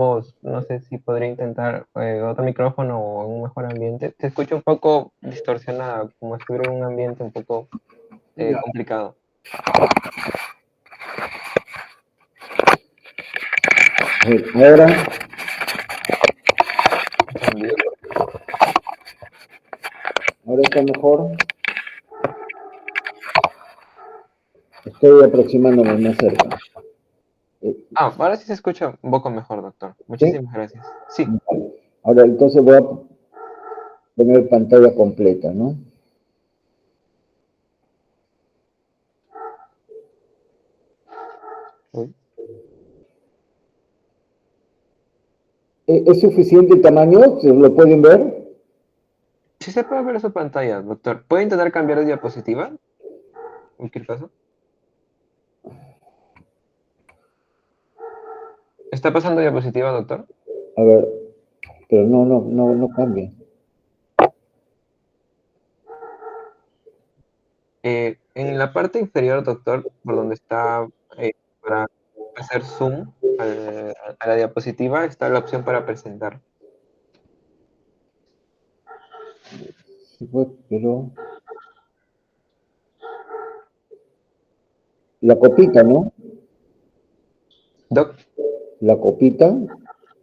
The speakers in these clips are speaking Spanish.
No sé si podría intentar otro micrófono o en un mejor ambiente. Se escucha un poco distorsionada, como si estuviera en un ambiente un poco Ya. complicado. Ahora, Un segundito. ahora está mejor. Estoy aproximándome más cerca. Eh, Ahora sí se escucha un poco mejor, doctor. ¿Sí? Muchísimas gracias. Sí, Vale. Ahora, entonces voy a poner pantalla completa, ¿no? uy. ¿Es suficiente el tamaño? ¿Se lo pueden ver? Sí se puede ver su pantalla, doctor. ¿Puede intentar cambiar de diapositiva? En cualquier caso. ¿Está pasando diapositiva, doctor? A ver, pero no cambia. En la parte inferior, doctor, por donde está para hacer zoom a la diapositiva, está la opción para presentar. Sí, pues, pero la copita, ¿no? Doc, La copita,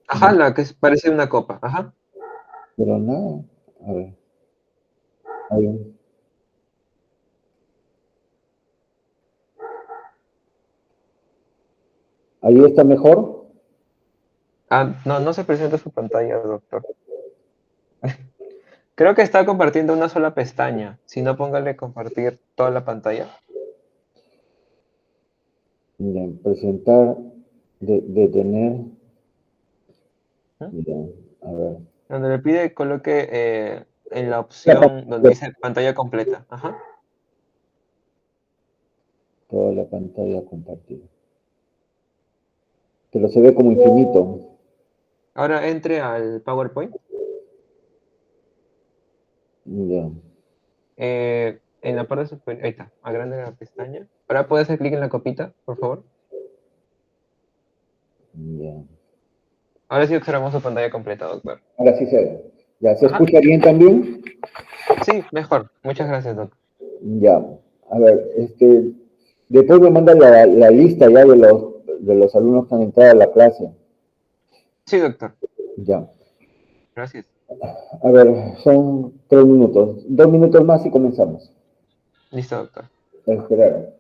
ajá, la que parece una copa, ajá. pero nada. A ver, ahí, ahí está mejor. No, no se presenta su pantalla, doctor. Creo que está compartiendo una sola pestaña. Si no, póngale compartir toda la pantalla. Ya, presentar, detener. ¿Mm? Ya, a ver. Donde le pide, coloque en la La opción donde dice pantalla completa. Ajá. toda la pantalla compartida. Pero se ve como infinito. Ahora entre al PowerPoint. Ya, En la parte superior, ahí está, agrande la pestaña. Ahora puede hacer clic en la copita, por favor. ya. Ahora sí observamos su pantalla completa, doctor. Ahora sí se ve. ¿Ya se Ajá. escucha bien también? Sí, mejor. Muchas gracias, doctor. Ya. A ver, después me manda la lista ya de los alumnos que han entrado a la clase. Sí, doctor. Ya. Gracias. A ver, son 3 minutos. 2 minutos más y comenzamos. Listo, doctor. A esperar.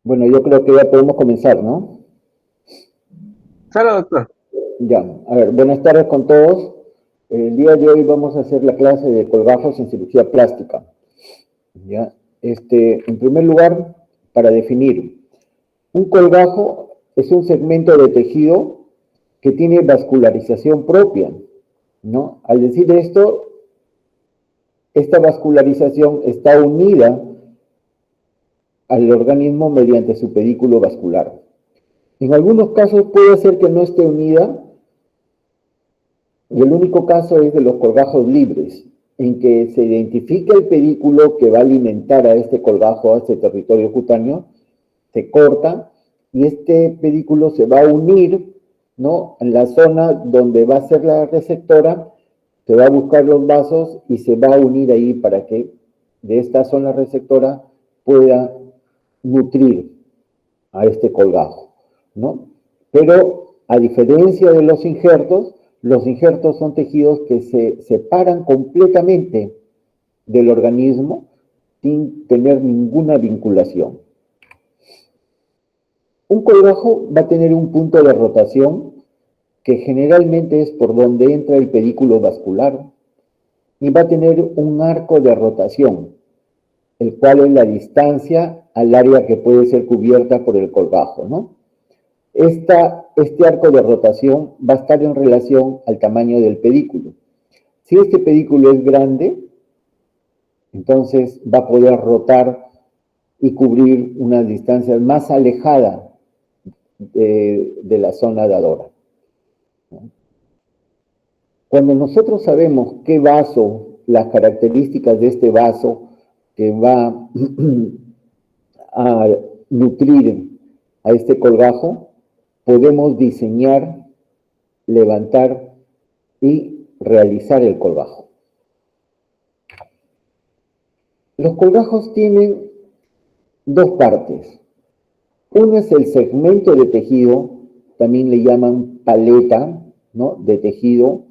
Bueno, yo creo que ya podemos comenzar, ¿no? Claro, doctor. Ya, a ver, buenas tardes con todos. El día de hoy vamos a hacer la clase de colgajos en cirugía plástica. ¿Ya? En primer lugar, para definir, un colgajo es un segmento de tejido que tiene vascularización propia, ¿no? Al decir esto, esta vascularización está unida al organismo mediante su pedículo vascular. En algunos casos puede ser que no esté unida, y el único caso es de los colgajos libres, en que se identifica el pedículo que va a alimentar a este colgajo, a este territorio cutáneo, se corta y este pedículo se va a unir, ¿no? En la zona donde va a ser la receptora, se va a buscar los vasos y se va a unir ahí para que de esta zona receptora pueda nutrir a este colgajo, ¿no? Pero a diferencia de los injertos son tejidos que se separan completamente del organismo sin tener ninguna vinculación. Un colgajo va a tener un punto de rotación que generalmente es por donde entra el pedículo vascular y va a tener un arco de rotación, el cual es la distancia al área que puede ser cubierta por el colgajo, ¿no? Este arco de rotación va a estar en relación al tamaño del pedículo. Si este pedículo es grande, entonces va a poder rotar y cubrir una distancia más alejada de la zona dadora. Cuando nosotros sabemos qué vaso, las características de este vaso que va a nutrir a este colgajo, podemos diseñar, levantar y realizar el colgajo. Los colgajos tienen dos partes. Uno es el segmento de tejido, también le llaman paleta, ¿no? De tejido.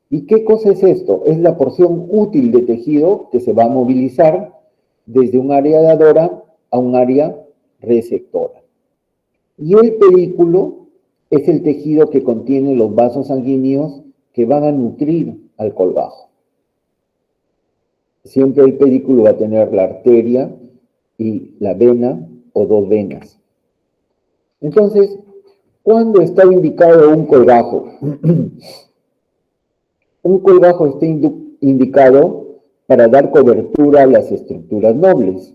¿Y qué cosa es esto? Es la porción útil de tejido que se va a movilizar desde un área dadora a un área receptora. Y el pedículo es el tejido que contiene los vasos sanguíneos que van a nutrir al colgajo. Siempre el pedículo va a tener la arteria y la vena o dos venas. Entonces, ¿cuándo está indicado un colgajo? Un colgajo está indicado para dar cobertura a las estructuras nobles.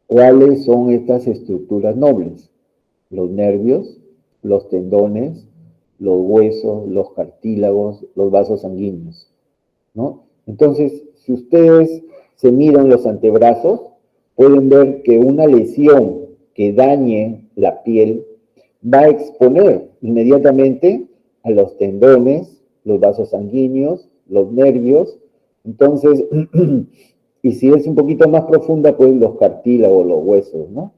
¿Cuáles son estas estructuras nobles? Los nervios, los tendones, los huesos, los cartílagos, los vasos sanguíneos, ¿no? Entonces, si ustedes se miran los antebrazos, pueden ver que una lesión que dañe la piel va a exponer inmediatamente a los tendones, los vasos sanguíneos, los nervios. Entonces, y si es un poquito más profunda, pues los cartílagos, los huesos, ¿no?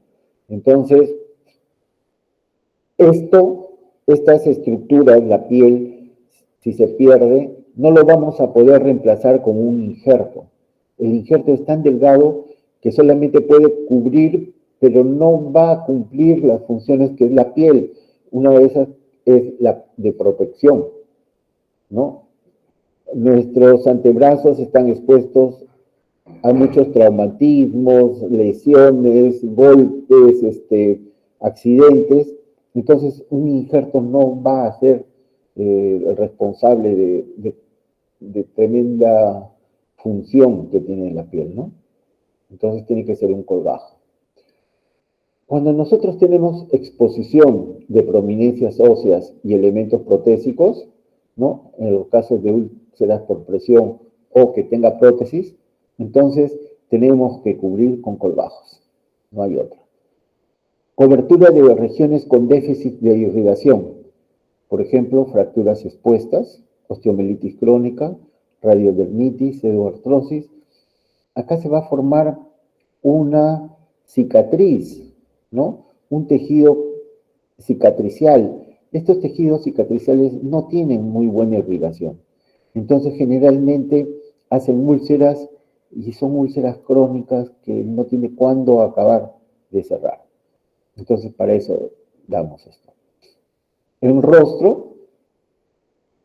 Entonces, estas estructuras, la piel, si se pierde, no lo vamos a poder reemplazar con un injerto. El injerto es tan delgado que solamente puede cubrir, pero no va a cumplir las funciones que es la piel. Una de esas es la de protección, ¿no? Nuestros antebrazos están expuestos a muchos traumatismos, lesiones, golpes, accidentes. Entonces, un injerto no va a ser responsable de tremenda función que tiene en la piel, ¿no? Entonces tiene que ser un colgajo. Cuando nosotros tenemos exposición de prominencias óseas y elementos protésicos, ¿no? En los casos de úlceras por presión o que tenga prótesis, entonces tenemos que cubrir con colgajos. No hay otra. Cobertura de regiones con déficit de irrigación. Por ejemplo, fracturas expuestas, osteomielitis crónica, radiodermitis, pseudoartrosis. Acá se va a formar una cicatriz, ¿no? Un tejido cicatricial. Estos tejidos cicatriciales no tienen muy buena irrigación. Entonces, generalmente hacen úlceras y son úlceras crónicas que no tiene cuándo acabar de cerrar. Entonces, para eso damos esto. En rostro,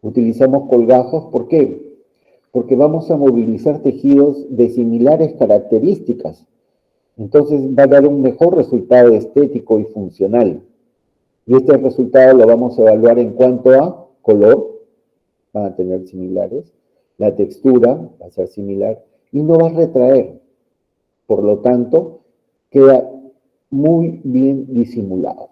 utilizamos colgajos. ¿Por qué? Porque vamos a movilizar tejidos de similares características. Entonces, va a dar un mejor resultado estético y funcional. Y este resultado lo vamos a evaluar en cuanto a color, van a tener similares, la textura va a ser similar y no va a retraer. Por lo tanto, queda muy bien disimulado.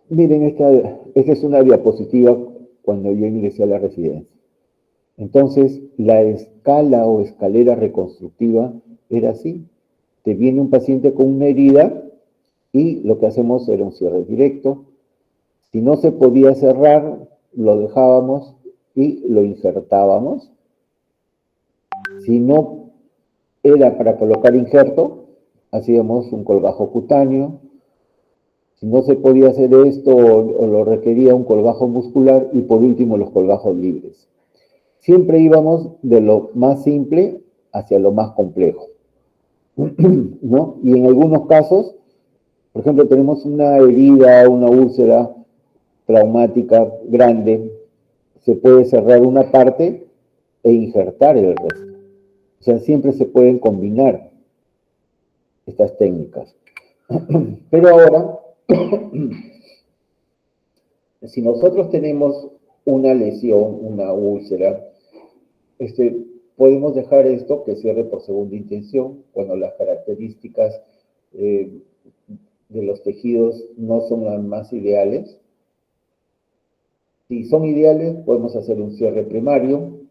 Miren, esta es una diapositiva cuando yo ingresé a la residencia. Entonces, la escala o escalera reconstructiva era así. Te viene un paciente con una herida y lo que hacemos era un cierre directo. Si no se podía cerrar, lo dejábamos y lo injertábamos. Si no era para colocar injerto, hacíamos un colgajo cutáneo. Si no se podía hacer esto o lo requería un colgajo muscular y por último los colgajos libres. Siempre íbamos de lo más simple hacia lo más complejo, ¿no? Y en algunos casos, por ejemplo, tenemos una herida, una úlcera traumática grande, se puede cerrar una parte e injertar el resto. O sea, siempre se pueden combinar estas técnicas. Pero ahora, si nosotros tenemos una lesión, una úlcera, podemos dejar esto que cierre por segunda intención cuando las características de los tejidos no son las más ideales. Si son ideales, podemos hacer un cierre primario,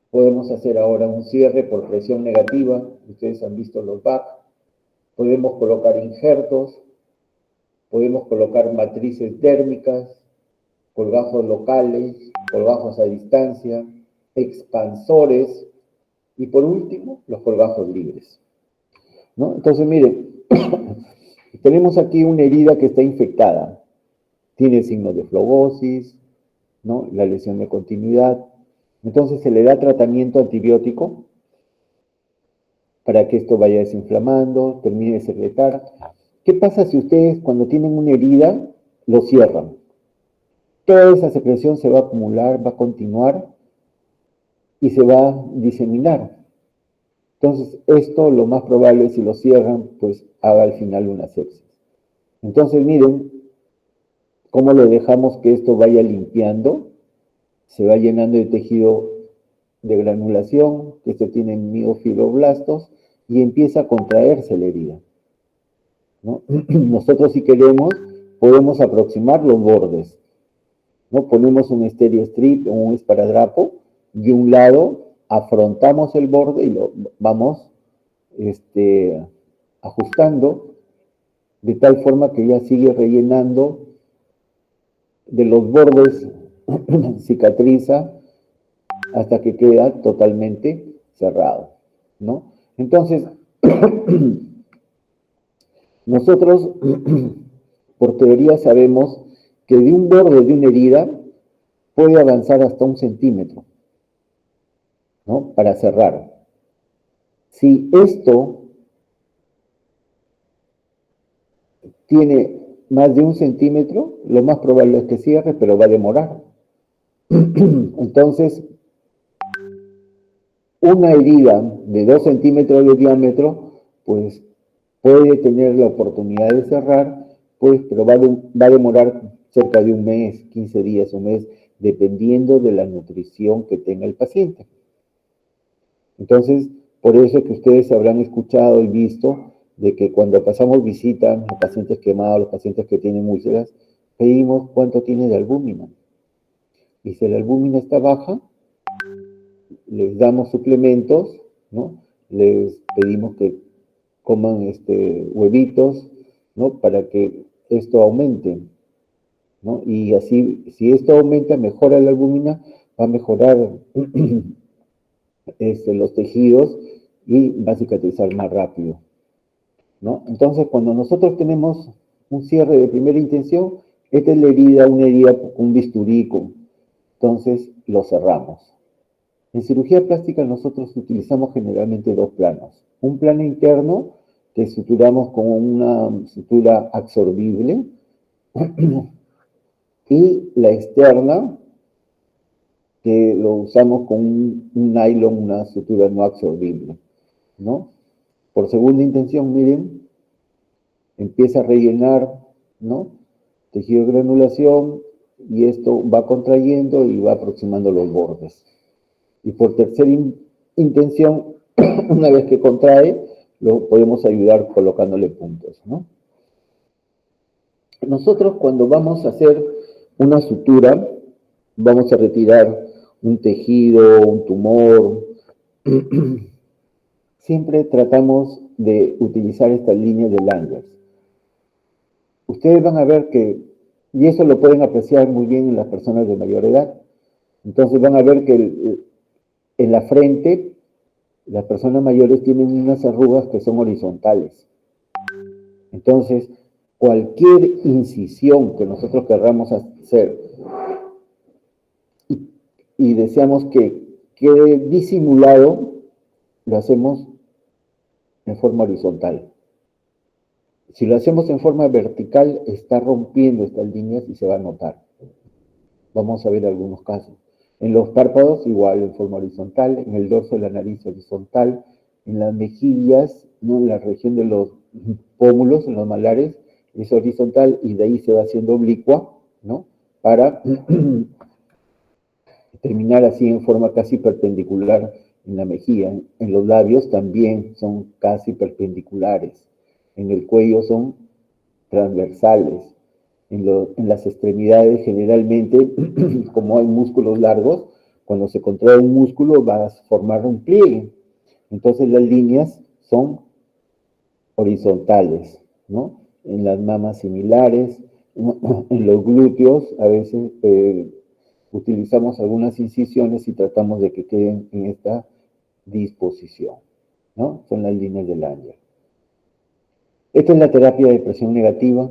podemos hacer ahora un cierre por presión negativa, ustedes han visto los BAC, podemos colocar injertos, podemos colocar matrices térmicas, colgajos locales, colgajos a distancia, expansores y por último los colgajos libres, ¿no? Entonces miren, tenemos aquí una herida que está infectada, tiene signos de flebosis, ¿no? La lesión de continuidad, entonces se le da tratamiento antibiótico para que esto vaya desinflamando, termine de secretar. ¿Qué pasa si ustedes cuando tienen una herida lo cierran? Toda esa secreción se va a acumular, va a continuar y se va a diseminar. Entonces, esto lo más probable, si lo cierran, pues haga al final una sepsis. Entonces, miren cómo lo dejamos que esto vaya limpiando, se va llenando de tejido de granulación, que esto tiene miofibroblastos, y empieza a contraerse la herida, ¿no? Nosotros, si queremos, podemos aproximar los bordes, ¿no? Ponemos un Steri-Strip o un esparadrapo, y un lado afrontamos el borde y lo vamos ajustando de tal forma que ya sigue rellenando de los bordes, cicatriza hasta que queda totalmente cerrado, ¿no? Entonces, nosotros por teoría sabemos que de un borde de una herida puede avanzar hasta 1 centímetro, ¿no? Para cerrar. Si esto tiene más de 1 centímetro, lo más probable es que cierre, pero va a demorar. Entonces, una herida de 2 centímetros de diámetro, pues puede tener la oportunidad de cerrar, pues, pero va a demorar cerca de 1 mes, 15 días, 1 mes, dependiendo de la nutrición que tenga el paciente. Entonces, por eso es que ustedes habrán escuchado y visto de que cuando pasamos visita a los pacientes quemados, los pacientes que tienen úlceras, pedimos cuánto tiene de albúmina. Y si la albúmina está baja, les damos suplementos, ¿no? Les pedimos que coman huevitos, ¿no? Para que esto aumente, ¿no? Y así, si esto aumenta, mejora la albúmina, va a mejorar los tejidos y va a cicatrizar más rápido, ¿no? Entonces, cuando nosotros tenemos un cierre de primera intención, esta es la herida, una herida con un bisturí, entonces lo cerramos. En cirugía plástica nosotros utilizamos generalmente dos planos. Un plano interno que suturamos con una sutura absorbible y la externa que lo usamos con un nylon, una sutura no absorbible, ¿no? Por segunda intención, miren, empieza a rellenar, ¿no? Tejido de granulación y esto va contrayendo y va aproximando los bordes. Y por tercera intención, una vez que contrae, lo podemos ayudar colocándole puntos, ¿no? Nosotros cuando vamos a hacer una sutura, vamos a retirar un tejido, un tumor, siempre tratamos de utilizar estas líneas de Langers. Ustedes van a ver que, y eso lo pueden apreciar muy bien en las personas de mayor edad, entonces van a ver que en la frente las personas mayores tienen unas arrugas que son horizontales. Entonces, cualquier incisión que nosotros querramos hacer y deseamos que quede disimulado, lo hacemos en forma horizontal. Si lo hacemos en forma vertical, está rompiendo estas líneas y se va a notar. Vamos a ver algunos casos. En los párpados, igual, en forma horizontal, en el dorso de la nariz horizontal, en las mejillas, ¿no? En la región de los pómulos, en los malares, es horizontal y de ahí se va haciendo oblicua, ¿no? Para terminar así en forma casi perpendicular en la mejilla. En los labios también son casi perpendiculares. En el cuello son transversales. En las extremidades generalmente, como hay músculos largos, cuando se contrae un músculo va a formar un pliegue. Entonces las líneas son horizontales, ¿no? En las mamas similares, en los glúteos a veces utilizamos algunas incisiones y tratamos de que queden en esta disposición, ¿no? Son las líneas de Langer. Esta es la terapia de presión negativa,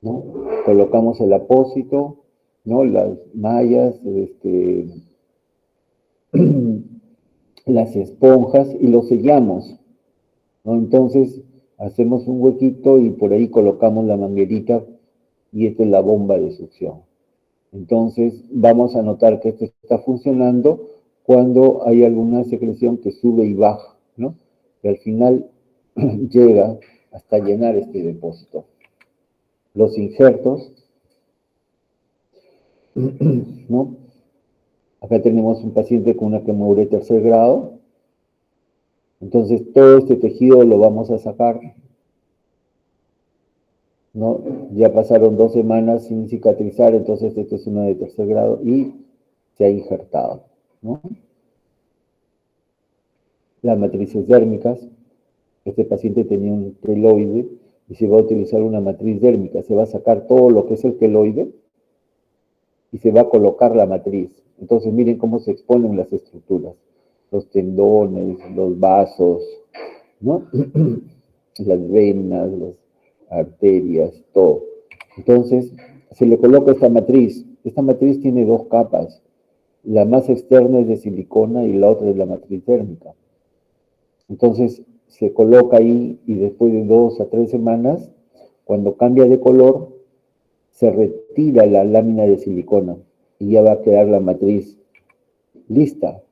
¿no? Colocamos el apósito, ¿no? Las mallas, las esponjas y lo sellamos, ¿no? Entonces hacemos un huequito y por ahí colocamos la manguerita y esta es la bomba de succión. Entonces vamos a notar que esto está funcionando cuando hay alguna secreción que sube y baja, ¿no? Y al final llega hasta llenar este depósito. Los injertos, ¿no? Acá tenemos un paciente con una quemadura de tercer grado. Entonces todo este tejido lo vamos a sacar, ¿no? Ya pasaron 2 semanas sin cicatrizar, entonces esto es una de tercer grado y se ha injertado, ¿no? Las matrices dérmicas. Este paciente tenía un queloide y se va a utilizar una matriz dérmica. Se va a sacar todo lo que es el queloide y se va a colocar la matriz. Entonces miren cómo se exponen las estructuras, los tendones, los vasos, ¿no? Las venas, las arterias, todo. Entonces se le coloca esta matriz. Esta matriz tiene 2 capas. La más externa es de silicona y la otra es la matriz térmica. Entonces se coloca ahí y después de 2 a 3 semanas, cuando cambia de color, se retira la lámina de silicona y ya va a quedar la matriz lista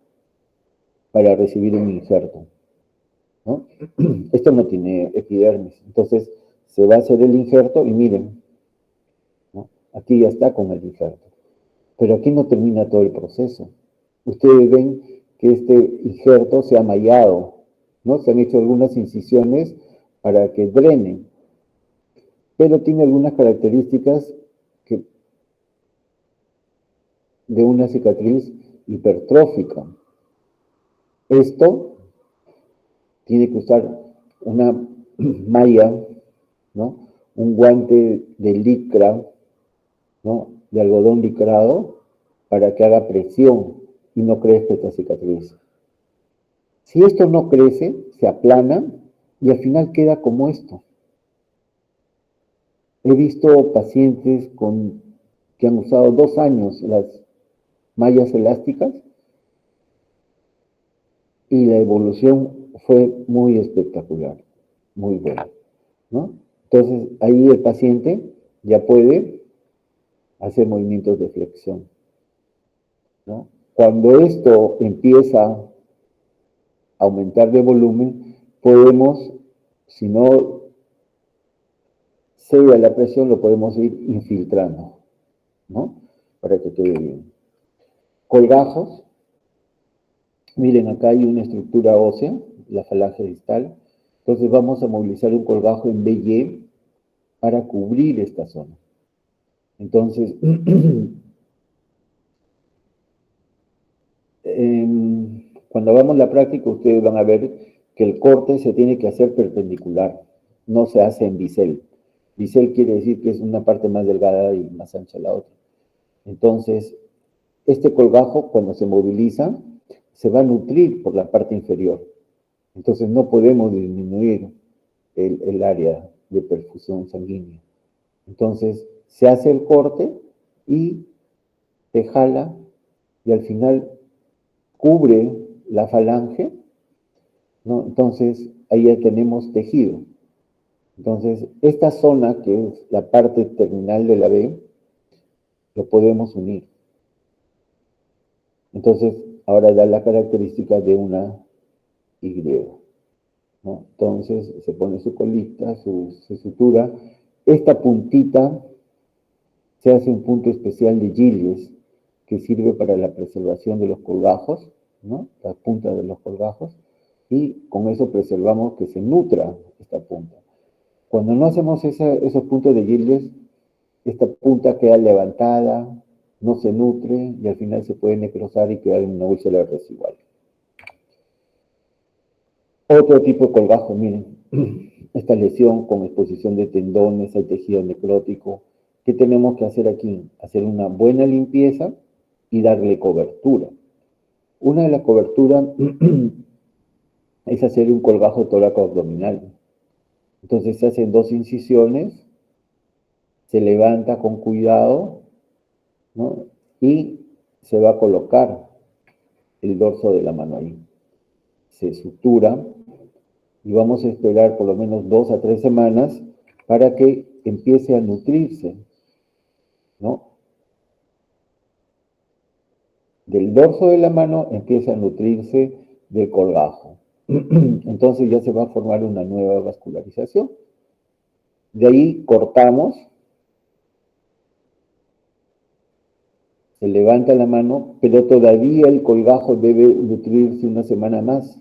para recibir un injerto, ¿no? Esto no tiene epidermis, entonces se va a hacer el injerto y miren, ¿no? Aquí ya está con el injerto. Pero aquí no termina todo el proceso. Ustedes ven que este injerto se ha mallado, ¿no? Se han hecho algunas incisiones para que drenen, pero tiene algunas características que, de una cicatriz hipertrófica. Esto tiene que usar una malla, ¿no? Un guante de licra, ¿no? De algodón licrado para que haga presión y no crezca esta cicatriz. Si esto no crece, se aplana y al final queda como esto. He visto pacientes que han usado 2 años mallas elásticas y la evolución fue muy espectacular, muy buena, ¿no? Entonces, ahí el paciente ya puede hacer movimientos de flexión, ¿no? Cuando esto empieza a aumentar de volumen, podemos, si no cede a la presión, lo podemos ir infiltrando, ¿no? Para que quede bien. Colgajos. Miren, acá hay una estructura ósea, la falange distal. Entonces vamos a movilizar un colgajo en BY para cubrir esta zona. Entonces, cuando hagamos la práctica, ustedes van a ver que el corte se tiene que hacer perpendicular, no se hace en bisel. Bisel quiere decir que es una parte más delgada y más ancha la otra. Entonces, este colgajo, cuando se moviliza, se va a nutrir por la parte inferior. Entonces, no podemos disminuir el área de perfusión sanguínea. Entonces, se hace el corte y se jala y al final cubre la falange, ¿no? Entonces, ahí ya tenemos tejido. Entonces, esta zona, que es la parte terminal de la B, lo podemos unir. Entonces, ahora da la característica de una Y, ¿no? Entonces, se pone su colita, su sutura. Esta puntita se hace un punto especial de Gilles, que sirve para la preservación de los colgajos, ¿no? La punta de los colgajos, y con eso preservamos que se nutra esta punta. Cuando no hacemos esos puntos de Gilles, esta punta queda levantada, no se nutre y al final se puede necrosar y quedar en una úlcera residual. Otro tipo de colgajo, miren, esta lesión con exposición de tendones, hay tejido necrótico. ¿Qué tenemos que hacer aquí? Hacer una buena limpieza y darle cobertura. Una de las coberturas es hacer un colgajo tóraco-abdominal. Entonces se hacen 2 incisiones, se levanta con cuidado, ¿no? Y se va a colocar el dorso de la mano ahí. Se sutura y vamos a esperar por lo menos 2 a 3 semanas para que empiece a nutrirse, ¿no? Del dorso de la mano empieza a nutrirse del colgajo. Entonces ya se va a formar una nueva vascularización. De ahí cortamos, se levanta la mano, pero todavía el colgajo debe nutrirse una semana más.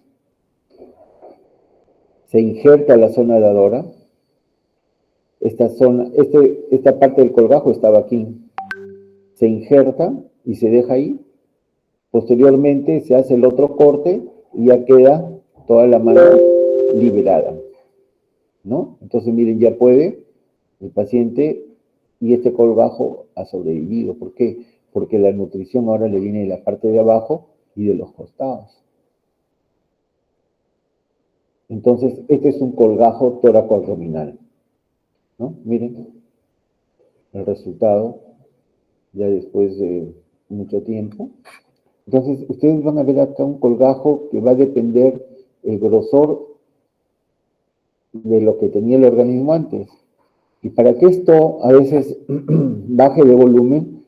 Se injerta la zona dadora. Esta parte del colgajo estaba aquí. Se injerta y se deja ahí. Posteriormente se hace el otro corte y ya queda toda la mano liberada, ¿no? Entonces, miren, ya puede el paciente y este colgajo ha sobrevivido. ¿Por qué? Porque la nutrición ahora le viene de la parte de abajo y de los costados. Entonces, este es un colgajo tóraco-abdominal, ¿no? Miren el resultado ya después de mucho tiempo. Entonces, ustedes van a ver acá un colgajo que va a depender el grosor de lo que tenía el organismo antes. Y para que esto a veces baje de volumen,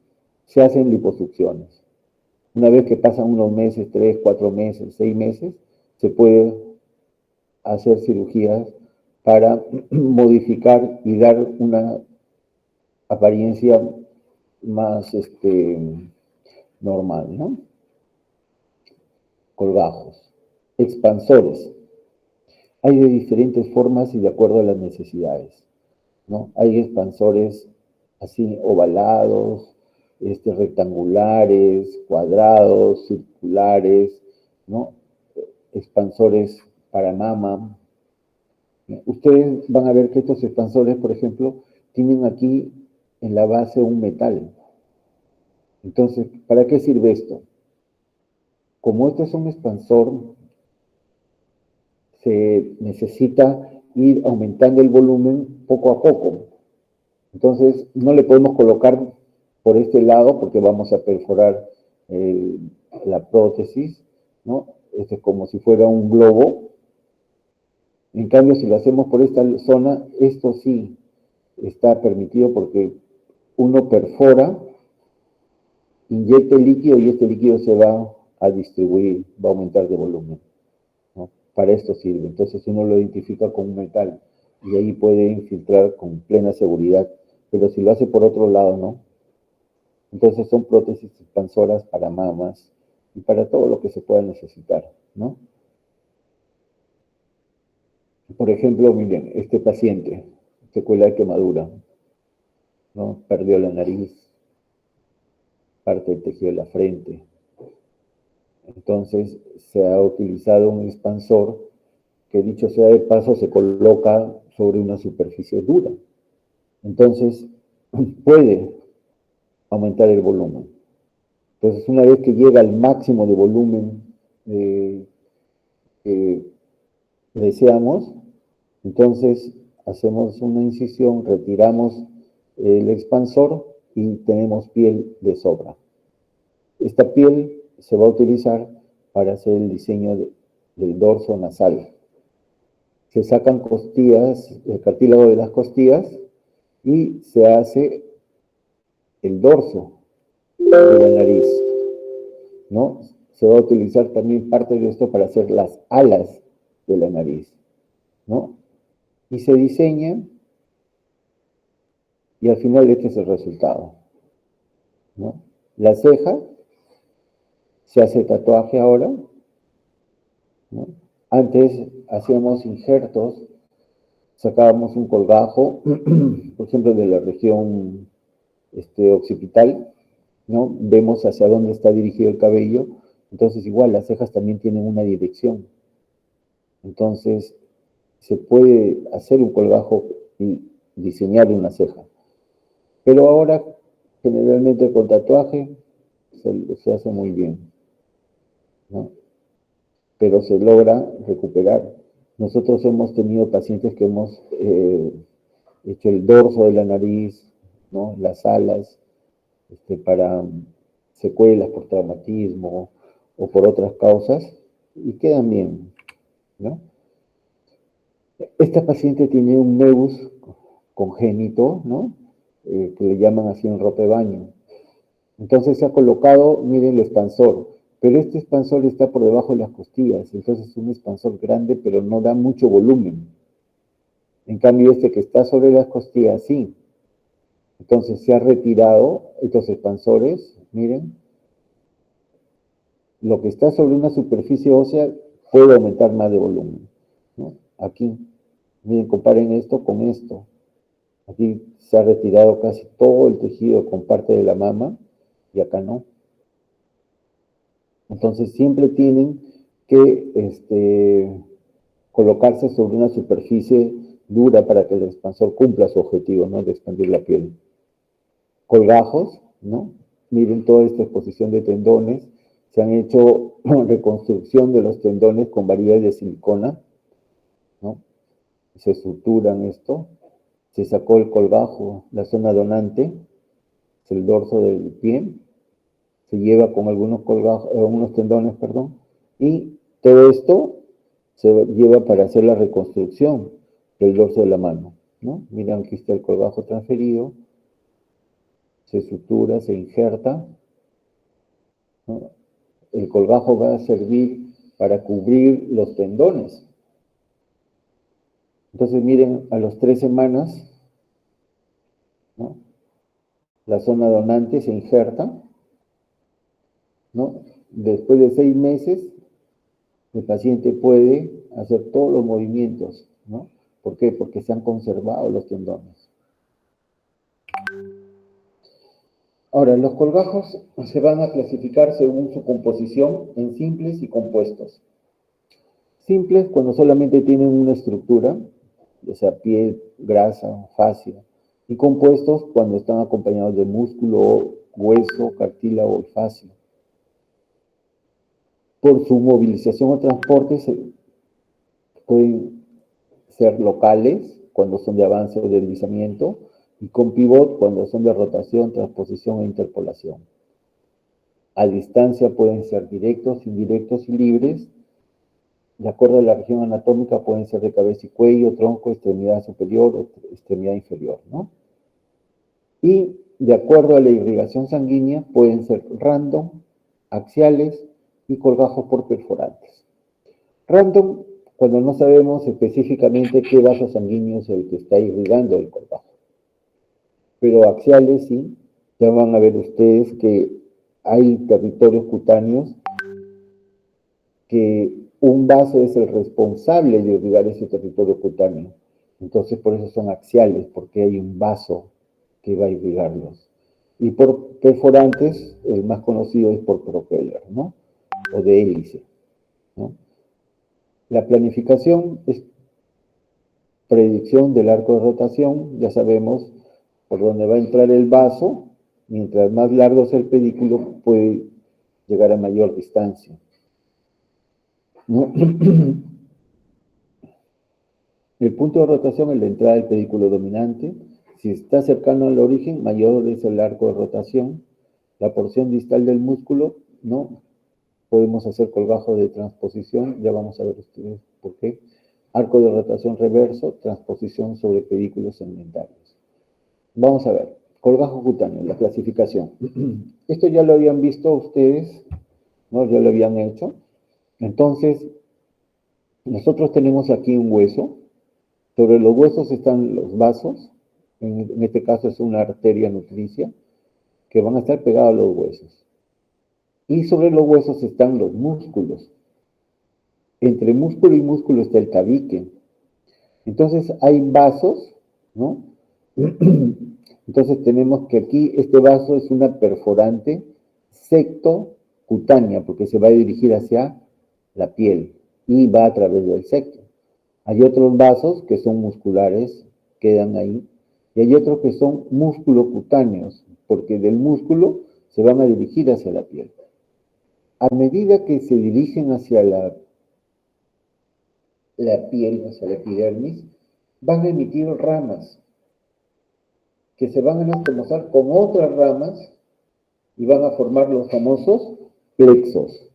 se hacen liposucciones. Una vez que pasan unos meses, 3, 4 meses, 6 meses, se puede hacer cirugías para modificar y dar una apariencia más normal, ¿no? Colgajos. Expansores. Hay de diferentes formas y de acuerdo a las necesidades, ¿no? Hay expansores así ovalados, rectangulares, cuadrados, circulares, ¿no? Expansores para mama. Ustedes van a ver que estos expansores, por ejemplo, tienen aquí en la base un metal. Entonces, ¿para qué sirve esto? Como este es un expansor, se necesita ir aumentando el volumen poco a poco. Entonces, no le podemos colocar por este lado porque vamos a perforar eh, la prótesis, ¿no? Este es como si fuera un globo. En cambio, si lo hacemos por esta zona, esto sí está permitido porque uno perfora, inyecta el líquido y este líquido se va a distribuir, va a aumentar de volumen, ¿no? Para esto sirve. Entonces uno lo identifica con un metal y ahí puede infiltrar con plena seguridad. Pero si lo hace por otro lado, ¿no? Entonces son prótesis expansoras para mamas y para todo lo que se pueda necesitar, ¿no? Por ejemplo, miren, este paciente, secuela de quemadura, ¿no? Perdió la nariz, parte del tejido de la frente. Entonces se ha utilizado un expansor que, dicho sea de paso, se coloca sobre una superficie dura. Entonces puede aumentar el volumen. Entonces, una vez que llega al máximo de volumen que deseamos, entonces hacemos una incisión, retiramos el expansor y tenemos piel de sobra. Esta piel se va a utilizar para hacer el diseño del dorso nasal. Se sacan costillas, el cartílago de las costillas y se hace el dorso de la nariz, ¿no? Se va a utilizar también parte de esto para hacer las alas de la nariz, ¿no? Y se diseña y al final este es el resultado, ¿no? La ceja se hace tatuaje ahora, ¿no? Antes hacíamos injertos, sacábamos un colgajo, por ejemplo, de la región occipital, ¿no? Vemos hacia dónde está dirigido el cabello, entonces igual las cejas también tienen una dirección. Entonces se puede hacer un colgajo y diseñar una ceja. Pero ahora, generalmente con tatuaje, se hace muy bien, ¿no? Pero se logra recuperar. Nosotros hemos tenido pacientes que hemos hecho el dorso de la nariz, ¿no? Las alas, para secuelas por traumatismo o por otras causas, y quedan bien, ¿no? Esta paciente tiene un nevus congénito, ¿no? Que le llaman así en ropa de baño. Entonces se ha colocado, miren, el expansor, pero este expansor está por debajo de las costillas, entonces es un expansor grande, pero no da mucho volumen. En cambio, este que está sobre las costillas, sí. Entonces se ha retirado estos expansores, miren, lo que está sobre una superficie ósea puede aumentar más de volumen, ¿no? Aquí, miren, comparen esto con esto. Aquí se ha retirado casi todo el tejido con parte de la mama y acá no. Entonces siempre tienen que colocarse sobre una superficie dura para que el expansor cumpla su objetivo, ¿no? De expandir la piel. Colgajos, ¿no? Miren toda esta exposición de tendones. Se han hecho reconstrucción de los tendones con varillas de silicona, ¿no? Se suturan esto. Se sacó el colgajo, la zona donante, es el dorso del pie, se lleva con algunos colgajos, algunos tendones, perdón, y todo esto se lleva para hacer la reconstrucción del dorso de la mano, ¿no? Miren, aquí está el colgajo transferido, se sutura, se injerta, ¿no? El colgajo va a servir para cubrir los tendones. Entonces miren, a las 3 semanas, ¿no? La zona donante se injerta, ¿no? Después de 6 meses, el paciente puede hacer todos los movimientos, ¿no? ¿Por qué? Porque se han conservado los tendones. Ahora, los colgajos se van a clasificar según su composición en simples y compuestos. Simples cuando solamente tienen una estructura, ya sea piel, grasa, fascia, y compuestos cuando están acompañados de músculo, hueso, cartílago y fascia. Por su movilización o transporte pueden ser locales cuando son de avance o deslizamiento, y con pivot cuando son de rotación, transposición e interpolación. A distancia pueden ser directos, indirectos y libres. De acuerdo a la región anatómica pueden ser de cabeza y cuello, tronco, extremidad superior o extremidad inferior, ¿no? Y de acuerdo a la irrigación sanguínea pueden ser random, axiales y colgajos por perforantes. Random, cuando no sabemos específicamente qué vaso sanguíneo es el que está irrigando el colgajo. Pero axiales sí, ya van a ver ustedes que hay territorios cutáneos que un vaso es el responsable de irrigar ese territorio cutáneo. Entonces por eso son axiales, porque hay un vaso que va a irrigarlos. Y por perforantes, el más conocido es por propeller, ¿no? O de hélice, ¿no? La planificación es predicción del arco de rotación, ya sabemos por dónde va a entrar el vaso, mientras más largo sea el pedículo, puede llegar a mayor distancia, ¿no? El punto de rotación es la entrada del pedículo dominante. Si está cercano al origen, mayor es el arco de rotación. La porción distal del músculo, ¿no? Podemos hacer colgajo de transposición, ya vamos a ver ustedes por qué. Arco de rotación reverso, transposición sobre pedículos segmentarios. Vamos a ver, colgajo cutáneo, la clasificación. Esto ya lo habían visto ustedes, ¿no? Ya lo habían hecho. Entonces, nosotros tenemos aquí un hueso. Sobre los huesos están los vasos, en este caso es una arteria nutricia, que van a estar pegados a los huesos. Y sobre los huesos están los músculos. Entre músculo y músculo está el tabique. Entonces hay vasos, ¿no? Entonces tenemos que aquí este vaso es una perforante secto-cutánea, porque se va a dirigir hacia la piel y va a través del secto. Hay otros vasos que son musculares, quedan ahí, y hay otros que son músculo-cutáneos, porque del músculo se van a dirigir hacia la piel. A medida que se dirigen hacia la piel, hacia la epidermis, van a emitir ramas que se van a entrelazar con otras ramas y van a formar los famosos plexos.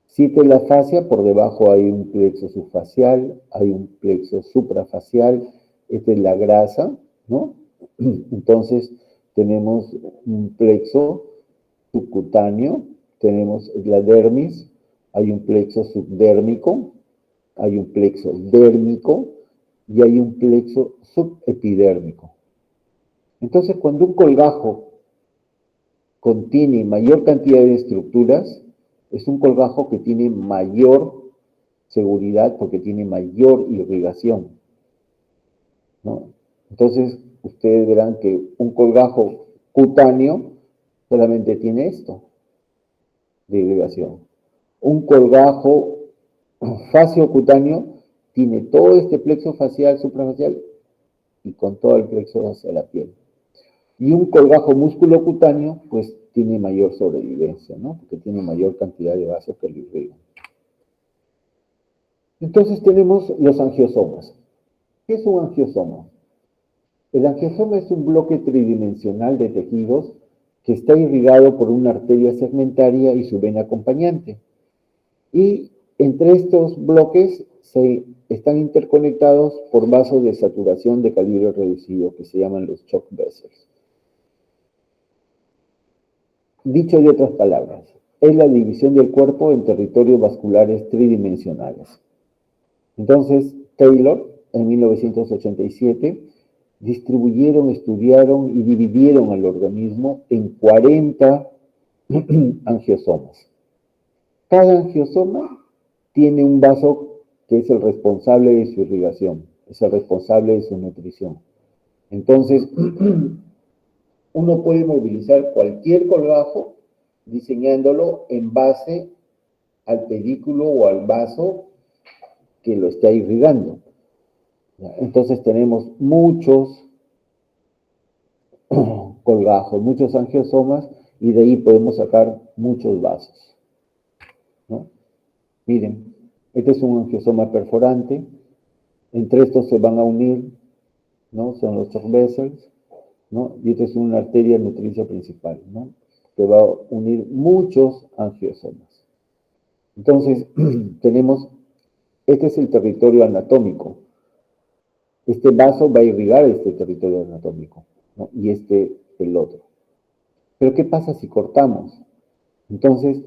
Cite la fascia, por debajo hay un plexo subfacial, hay un plexo suprafacial, esta es la grasa, ¿no? Entonces tenemos un plexo subcutáneo, tenemos la dermis, hay un plexo subdérmico, hay un plexo dérmico y hay un plexo subepidérmico. Entonces, cuando un colgajo contiene mayor cantidad de estructuras, es un colgajo que tiene mayor seguridad porque tiene mayor irrigación, ¿no? Entonces, ustedes verán que un colgajo cutáneo solamente tiene esto de irrigación. Un colgajo faciocutáneo tiene todo este plexo facial, suprafacial y con todo el plexo hacia la piel. Y un colgajo musculocutáneo, pues tiene mayor sobrevivencia, ¿no? Porque tiene mayor cantidad de vasos que lo irrigan. Entonces tenemos los angiosomas. ¿Qué es un angiosoma? El angiosoma es un bloque tridimensional de tejidos que está irrigado por una arteria segmentaria y su vena acompañante. Y entre estos bloques se están interconectados por vasos de saturación de calibre reducido que se llaman los shock vessels. Dicho de otras palabras, es la división del cuerpo en territorios vasculares tridimensionales. Entonces, Taylor, en 1987, distribuyeron, estudiaron y dividieron al organismo en 40 angiosomas. Cada angiosoma tiene un vaso que es el responsable de su irrigación, es el responsable de su nutrición. Entonces, uno puede movilizar cualquier colgajo diseñándolo en base al pedículo o al vaso que lo está irrigando. Entonces tenemos muchos colgajos, muchos angiosomas y de ahí podemos sacar muchos vasos, ¿no? Miren, este es un angiosoma perforante, entre estos se van a unir, ¿no? Son los shock vessels, ¿no? Y esta es una arteria nutricia principal, ¿no? que va a unir muchos angiosomas. Entonces, este es el territorio anatómico. Este vaso va a irrigar este territorio anatómico, ¿no? Y el otro. Pero ¿qué pasa si cortamos? Entonces,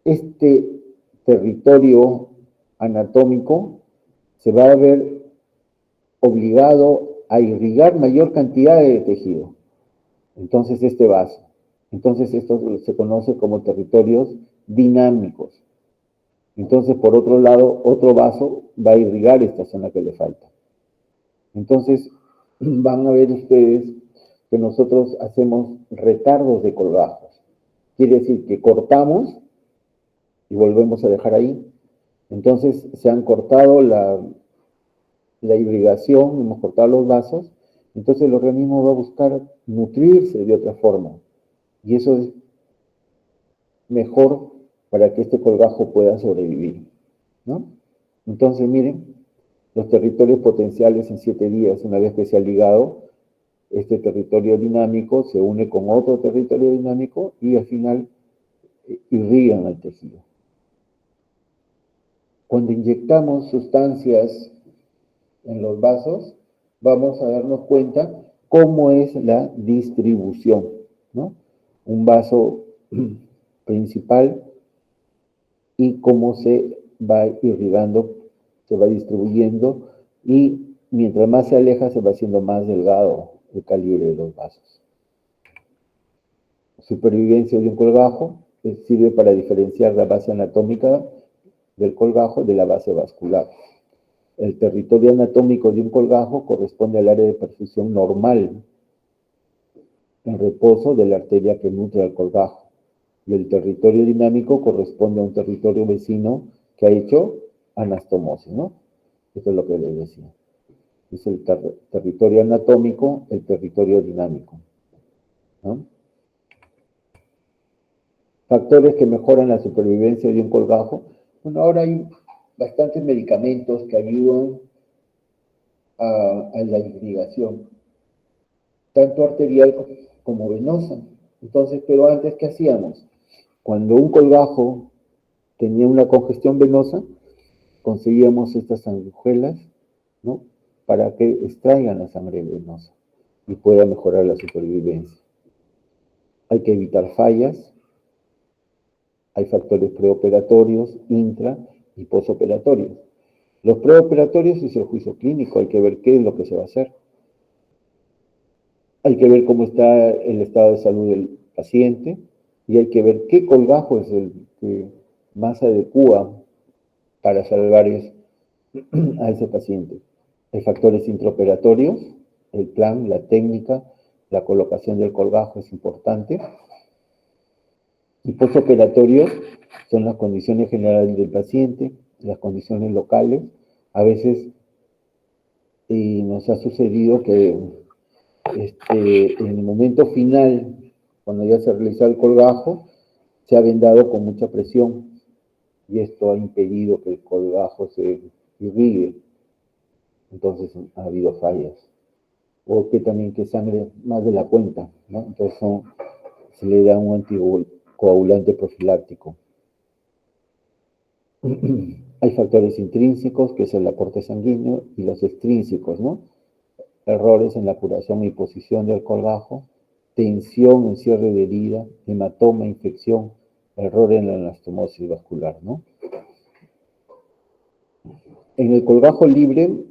este territorio anatómico se va a ver obligado a irrigar mayor cantidad de tejido. Entonces, este vaso. Entonces, esto se conoce como territorios dinámicos. Entonces, por otro lado, otro vaso va a irrigar esta zona que le falta. Entonces, van a ver ustedes que nosotros hacemos retardos de colgajos. Quiere decir que cortamos y volvemos a dejar ahí. Entonces, se han cortado la irrigación, hemos cortado los vasos, entonces el organismo va a buscar nutrirse de otra forma. Y eso es mejor para que este colgajo pueda sobrevivir, ¿no? Entonces, miren, los territorios potenciales en 7 días, una vez que se ha ligado, este territorio dinámico se une con otro territorio dinámico y al final irrigan al tejido. Cuando inyectamos sustancias en los vasos, vamos a darnos cuenta cómo es la distribución, ¿no? Un vaso principal y cómo se va irrigando, se va distribuyendo y mientras más se aleja se va haciendo más delgado el calibre de los vasos. Supervivencia de un colgajo sirve para diferenciar la base anatómica del colgajo de la base vascular. El territorio anatómico de un colgajo corresponde al área de perfusión normal en reposo de la arteria que nutre al colgajo. Y el territorio dinámico corresponde a un territorio vecino que ha hecho anastomosis, ¿no? Eso es lo que les decía. Es el territorio anatómico, el territorio dinámico, ¿no? Factores que mejoran la supervivencia de un colgajo. Bueno, ahora hay bastantes medicamentos que ayudan a la irrigación, tanto arterial como venosa. Entonces, pero antes, ¿qué hacíamos? Cuando un colgajo tenía una congestión venosa, conseguíamos estas sanguijuelas, ¿no? Para que extraigan la sangre venosa y pueda mejorar la supervivencia. Hay que evitar fallas. Hay factores preoperatorios, intra y posoperatorios. Los preoperatorios es el juicio clínico, hay que ver qué es lo que se va a hacer. Hay que ver cómo está el estado de salud del paciente y hay que ver qué colgajo es el que más adecua para salvar a ese paciente. Hay factores intraoperatorios, el plan, la técnica, la colocación del colgajo es importante. Y postoperatorios son las condiciones generales del paciente, las condiciones locales. A veces nos ha sucedido que en el momento final, cuando ya se realiza el colgajo, se ha vendado con mucha presión y esto ha impedido que el colgajo se irrigue. Entonces ha habido fallas. O que también que sangre más de la cuenta, ¿no? Entonces se le da un anticoagulante profiláctico. Hay factores intrínsecos, que es el aporte sanguíneo, y los extrínsecos, ¿no? Errores en la curación y posición del colgajo, tensión en cierre de herida, hematoma, infección, error en la anastomosis vascular, ¿no? En el colgajo libre,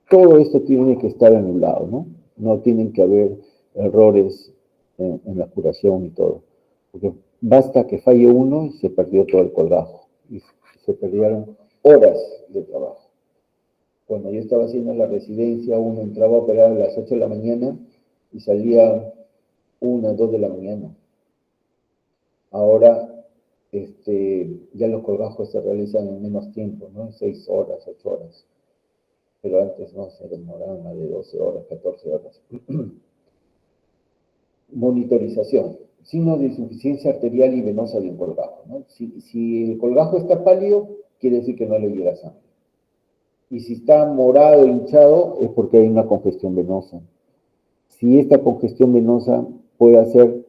todo esto tiene que estar anulado, ¿no? No tienen que haber errores en la curación y todo. Porque basta que falle uno y se perdió todo el colgajo. Y se perdieron horas de trabajo. Cuando yo estaba haciendo la residencia, uno entraba a operar a las 8 de la mañana y salía 1, 2 de la mañana. Ahora, ya los colgajos se realizan en menos tiempo, ¿no? 6 horas, 8 horas. Pero antes no, se demoraban más de 12 horas, 14 horas. Monitorización. Signos de insuficiencia arterial y venosa de un colgajo, ¿no? Si el colgajo está pálido, quiere decir que no le llega sangre. Y si está morado, hinchado, es porque hay una congestión venosa. Si esta congestión venosa puede hacer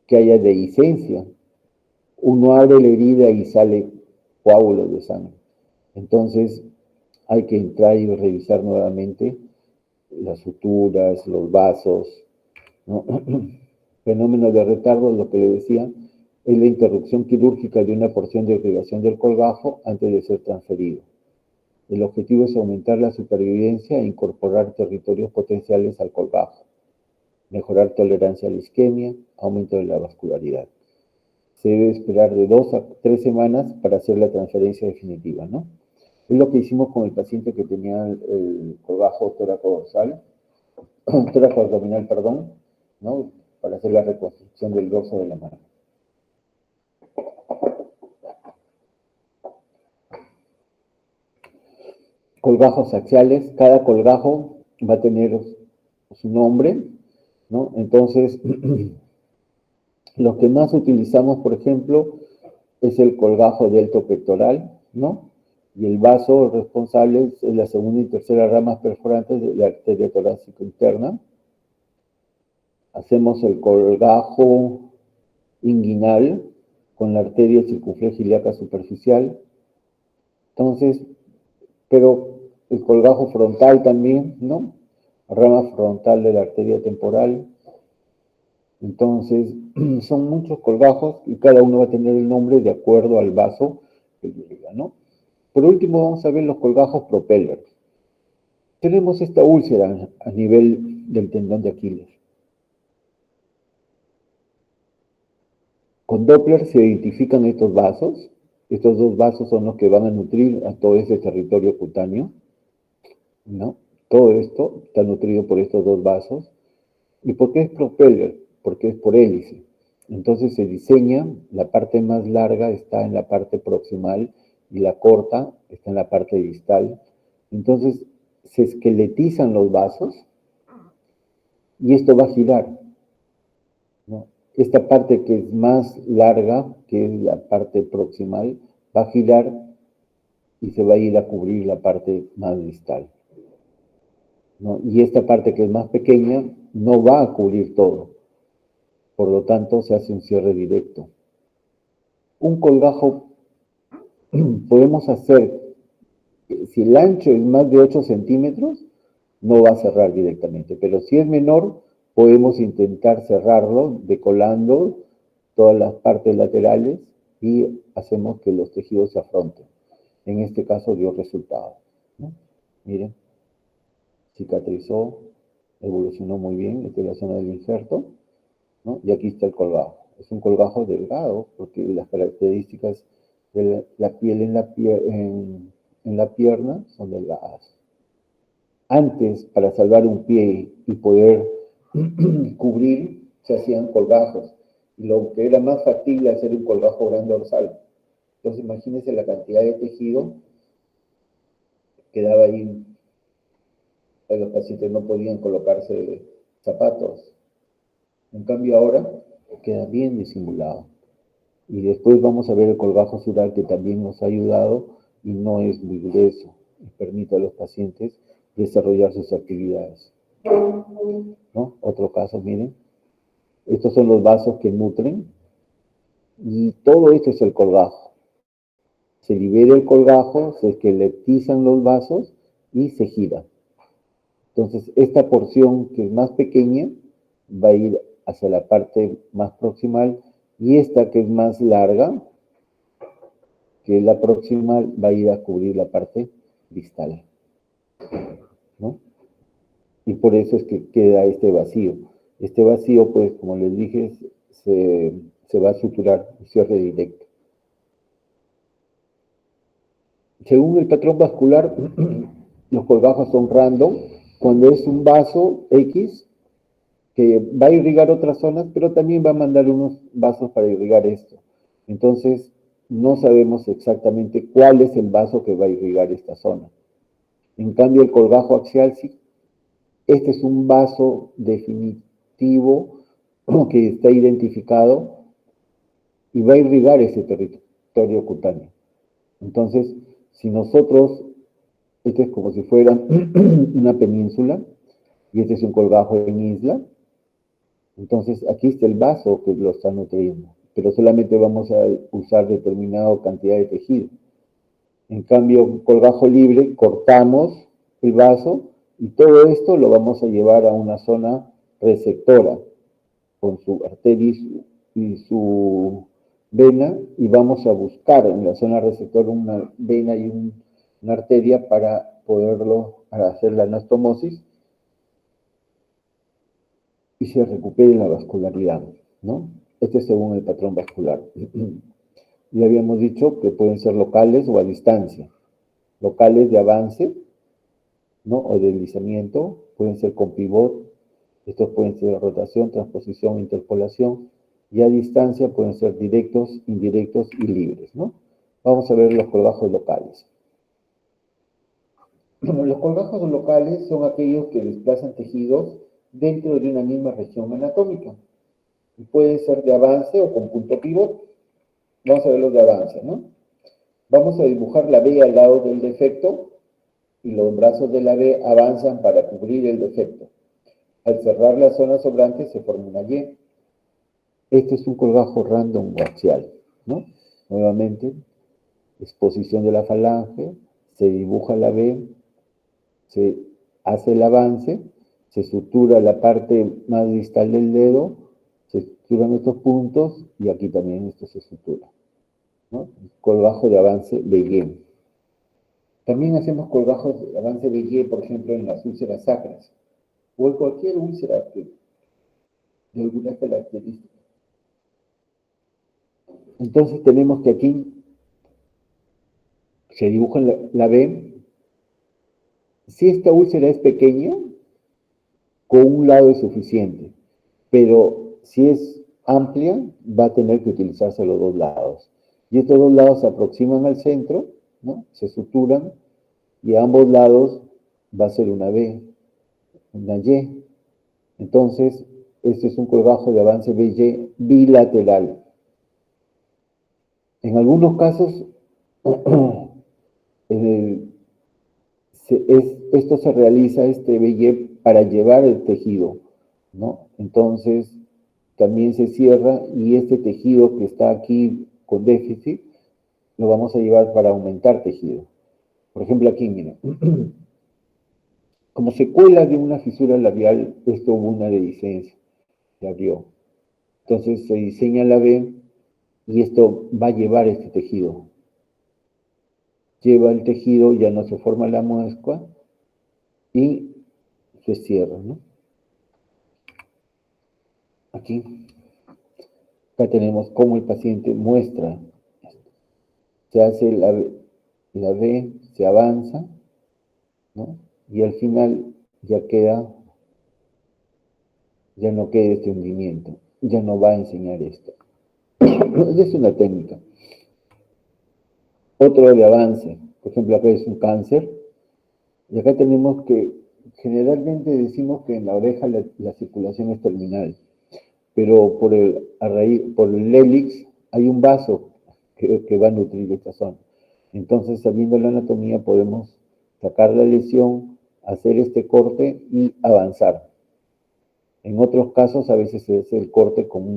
que haya dehiscencia. Uno abre la herida y sale coágulos de sangre. Entonces hay que entrar y revisar nuevamente las suturas, los vasos, ¿no? Fenómeno de retardo, lo que le decía, es la interrupción quirúrgica de una porción de irrigación del colgajo antes de ser transferido. El objetivo es aumentar la supervivencia e incorporar territorios potenciales al colgajo, mejorar tolerancia a la isquemia, aumento de la vascularidad. Se debe esperar de 2 a 3 semanas para hacer la transferencia definitiva, ¿no? Es lo que hicimos con el paciente que tenía el colgajo tóraco-dorsal, tóraco-abdominal, perdón, ¿no? Para hacer la reconstrucción del dorso de la mano. Colgajos axiales, cada colgajo va a tener su nombre, ¿no? Entonces, lo que más utilizamos, por ejemplo, es el colgajo deltopectoral, ¿no? Y el vaso responsable es la segunda y tercera ramas perforantes de la arteria torácica interna. Hacemos el colgajo inguinal con la arteria circunfleja ilíaca superficial. Entonces, pero el colgajo frontal también, ¿no? Rama frontal de la arteria temporal. Entonces, son muchos colgajos y cada uno va a tener el nombre de acuerdo al vaso que llega, ¿no? Por último, vamos a ver los colgajos propeller. Tenemos esta úlcera a nivel del tendón de Aquiles. Con Doppler se identifican estos vasos. Estos dos vasos son los que van a nutrir a todo ese territorio cutáneo, ¿no? Todo esto está nutrido por estos dos vasos. ¿Y por qué es propeller? Porque es por hélice. Entonces se diseña, la parte más larga está en la parte proximal y la corta está en la parte distal. Entonces se esqueletizan los vasos y esto va a girar, ¿no? Esta parte que es más larga, que es la parte proximal, va a girar y se va a ir a cubrir la parte más distal, ¿no? Y esta parte que es más pequeña no va a cubrir todo. Por lo tanto, se hace un cierre directo. Un colgajo podemos hacer, si el ancho es más de 8 centímetros, no va a cerrar directamente, pero si es menor, podemos intentar cerrarlo decolando todas las partes laterales y hacemos que los tejidos se afronten. En este caso dio resultado, ¿no? Miren, cicatrizó, evolucionó muy bien, esta es la zona del injerto, ¿no? Y aquí está el colgajo. Es un colgajo delgado porque las características de la piel en la pierna son delgadas. Antes, para salvar un pie y poder cubrir, se hacían colgajos. Y lo que era más factible hacer un colgajo gran dorsal. Entonces, imagínense la cantidad de tejido que daba ahí. Los pacientes no podían colocarse zapatos. En cambio, ahora queda bien disimulado. Y después vamos a ver el colgajo sural que también nos ha ayudado y no es muy grueso y permite a los pacientes desarrollar sus actividades, ¿no? Otro caso, miren, estos son los vasos que nutren y todo esto es el colgajo. Se libera el colgajo, se esqueletizan los vasos y se gira. Entonces, esta porción que es más pequeña va a ir hacia la parte más proximal y esta que es más larga, que es la proximal, va a ir a cubrir la parte distal, ¿no? Y por eso es que queda este vacío. Este vacío, pues, como les dije, se va a suturar un cierre directo. Según el patrón vascular, los colgajos son random. Cuando es un vaso X, que va a irrigar otras zonas, pero también va a mandar unos vasos para irrigar esto. Entonces, no sabemos exactamente cuál es el vaso que va a irrigar esta zona. En cambio, el colgajo axial sí. Este es un vaso definitivo que está identificado y va a irrigar ese territorio cutáneo. Entonces, si nosotros, este es como si fuera una península, y este es un colgajo en isla, Entonces, aquí está el vaso que lo está nutriendo, pero solamente vamos a usar determinada cantidad de tejido. En cambio, colgajo libre, cortamos el vaso y todo esto lo vamos a llevar a una zona receptora con su arteria y su vena y vamos a buscar en la zona receptora una vena y una arteria para poderlo, para hacer la anastomosis y se recupere la vascularidad, ¿no? Este es según el patrón vascular. Ya habíamos dicho que pueden ser locales o a distancia. Locales de avance, ¿no? O de deslizamiento, pueden ser con pivot, estos pueden ser rotación, transposición, interpolación, y a distancia pueden ser directos, indirectos y libres, ¿no? Vamos a ver los colgajos locales. Los colgajos locales son aquellos que desplazan tejidos dentro de una misma región anatómica. Y pueden ser de avance o con punto pivot. Vamos a ver los de avance, ¿no? Vamos a dibujar la B al lado del defecto y los brazos de la B avanzan para cubrir el defecto. Al cerrar la zona sobrante se forma una Y. Este es un colgajo random o axial, ¿no? Nuevamente, exposición de la falange, se dibuja la B, se hace el avance, se sutura la parte más distal del dedo, se suturan estos puntos y aquí también esto se sutura, ¿no? Colgajo de avance de Y. También hacemos colgajos de avance de Y, por ejemplo, en las úlceras sacras o en cualquier úlcera de alguna característica. Entonces tenemos que aquí se dibuja la B. Si esta úlcera es pequeña, con un lado es suficiente, pero si es amplia, va a tener que utilizarse los dos lados. Y estos dos lados se aproximan al centro, ¿no? Se suturan, y a ambos lados va a ser una B, una Y. Entonces, este es un colgajo de avance BY bilateral. En algunos casos, esto se realiza, este BY, para llevar el tejido, ¿no? Entonces, también se cierra y este tejido que está aquí con déficit, lo vamos a llevar para aumentar tejido. Por ejemplo, aquí, miren. Como secuela de una fisura labial, esto hubo una dehiscencia, se abrió. Entonces se diseña la B y esto va a llevar este tejido. Lleva el tejido, ya no se forma la muesca y se cierra, ¿no? Aquí, acá tenemos cómo el paciente muestra. Se hace la B, se avanza, ¿no? Y al final ya no queda este hundimiento, ya no va a enseñar esto. Es una técnica. Otro de avance, por ejemplo, acá es un cáncer, y acá tenemos que, generalmente decimos que en la oreja la circulación es terminal, pero por el hélix hay un vaso que va a nutrir esta zona. Entonces, sabiendo la anatomía, podemos sacar la lesión, hacer este corte y avanzar. En otros casos, a veces se hace el corte como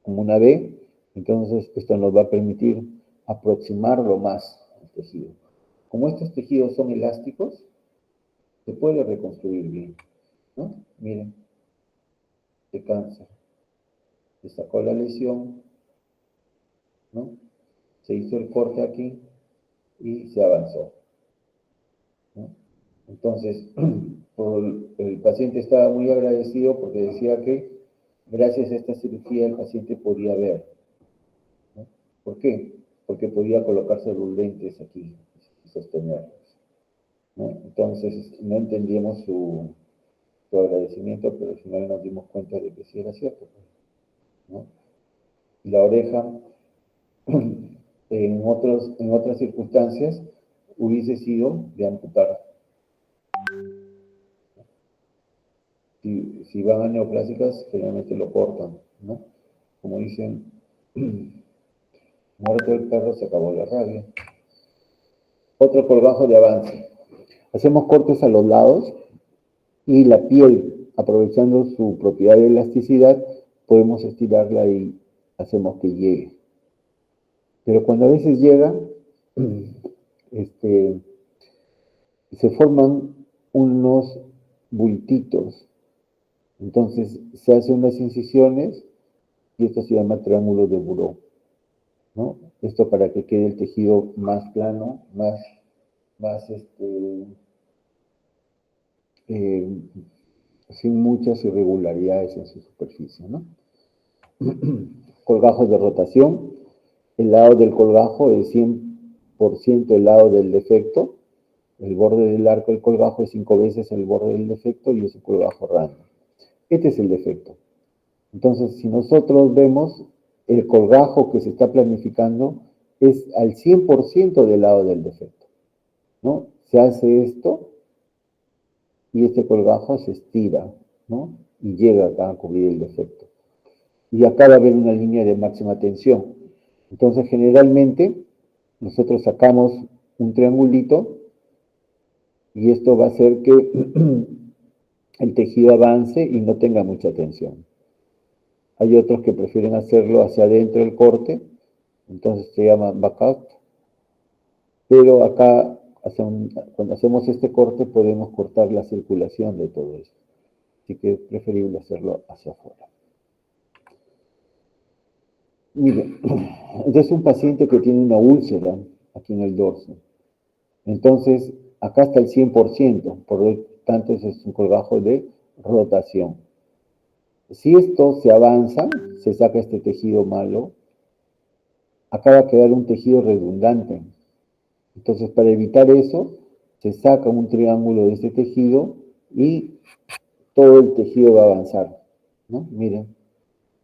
una B, entonces esto nos va a permitir aproximarlo más al tejido. Como estos tejidos son elásticos, se puede reconstruir bien, ¿no? Miren, de cáncer. Se sacó la lesión, ¿no? Se hizo el corte aquí y se avanzó, ¿no? Entonces, el paciente estaba muy agradecido porque decía que gracias a esta cirugía el paciente podía ver, ¿no? ¿Por qué? Porque podía colocarse los lentes aquí y sostenerlos, ¿no? Entonces, no entendíamos su agradecimiento, pero al final nos dimos cuenta de que sí era cierto, ¿no? Y la oreja, en otras circunstancias, hubiese sido de amputar. Si van a neoplásicas, generalmente lo cortan, ¿no? Como dicen, muerto el perro, se acabó la rabia. Otro colgajo de avance. Hacemos cortes a los lados y la piel aprovechando su propiedad de elasticidad, podemos estirarla y hacemos que llegue. Pero cuando a veces llega, se forman unos bultitos. Entonces se hacen unas incisiones y esto se llama triángulo de Buró, ¿no? Esto para que quede el tejido más plano, más eh, sin muchas irregularidades en su superficie, ¿no? Colgajos de rotación. El lado del colgajo es 100% el lado del defecto. El borde del arco del colgajo es 5 veces el borde del defecto y es un colgajo random. Este es el defecto. Entonces, si nosotros vemos, el colgajo que se está planificando es al 100% del lado del defecto, ¿no? Se hace esto y este colgajo se estira, ¿no? Y llega acá a cubrir el defecto. Y acá va a haber una línea de máxima tensión. Entonces, generalmente, nosotros sacamos un triangulito y esto va a hacer que el tejido avance y no tenga mucha tensión. Hay otros que prefieren hacerlo hacia adentro del corte, entonces se llama backout. Pero acá, cuando hacemos este corte, podemos cortar la circulación de todo eso. Así que es preferible hacerlo hacia afuera. Mire, este es un paciente que tiene una úlcera aquí en el dorso. Entonces, acá está el 100%, por lo tanto, ese es un colgajo de rotación. Si esto se avanza, se saca este tejido malo, acá va a quedar un tejido redundante. Entonces, para evitar eso, se saca un triángulo de este tejido y todo el tejido va a avanzar, ¿no? Miren,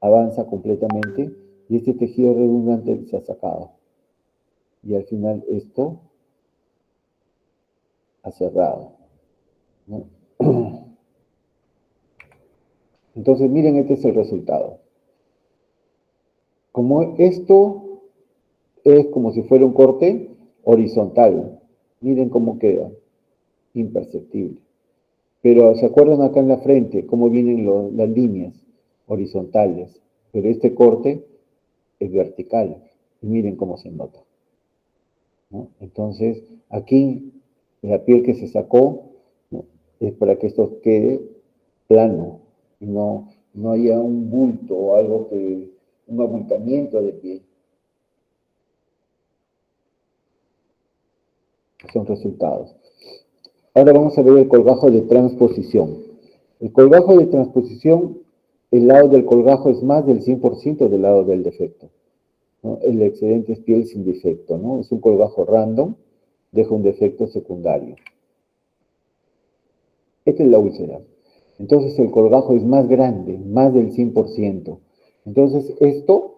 avanza completamente y este tejido redundante se ha sacado. Y al final esto ha cerrado, ¿no? Entonces, miren, este es el resultado. Como esto es como si fuera un corte horizontal, miren cómo queda, imperceptible. Pero ¿se acuerdan acá en la frente cómo vienen las líneas horizontales? Pero este corte es vertical. Y miren cómo se nota, ¿no? Entonces, aquí la piel que se sacó, ¿no?, es para que esto quede plano y no haya un bulto o algo un abultamiento de piel. Son resultados. Ahora vamos a ver el colgajo de transposición. El colgajo de transposición, el lado del colgajo es más del 100% del lado del defecto, ¿no? El excedente es piel sin defecto, ¿no? Es un colgajo random, deja un defecto secundario. Esta es la úlcera. Entonces el colgajo es más grande, más del 100%. Entonces esto,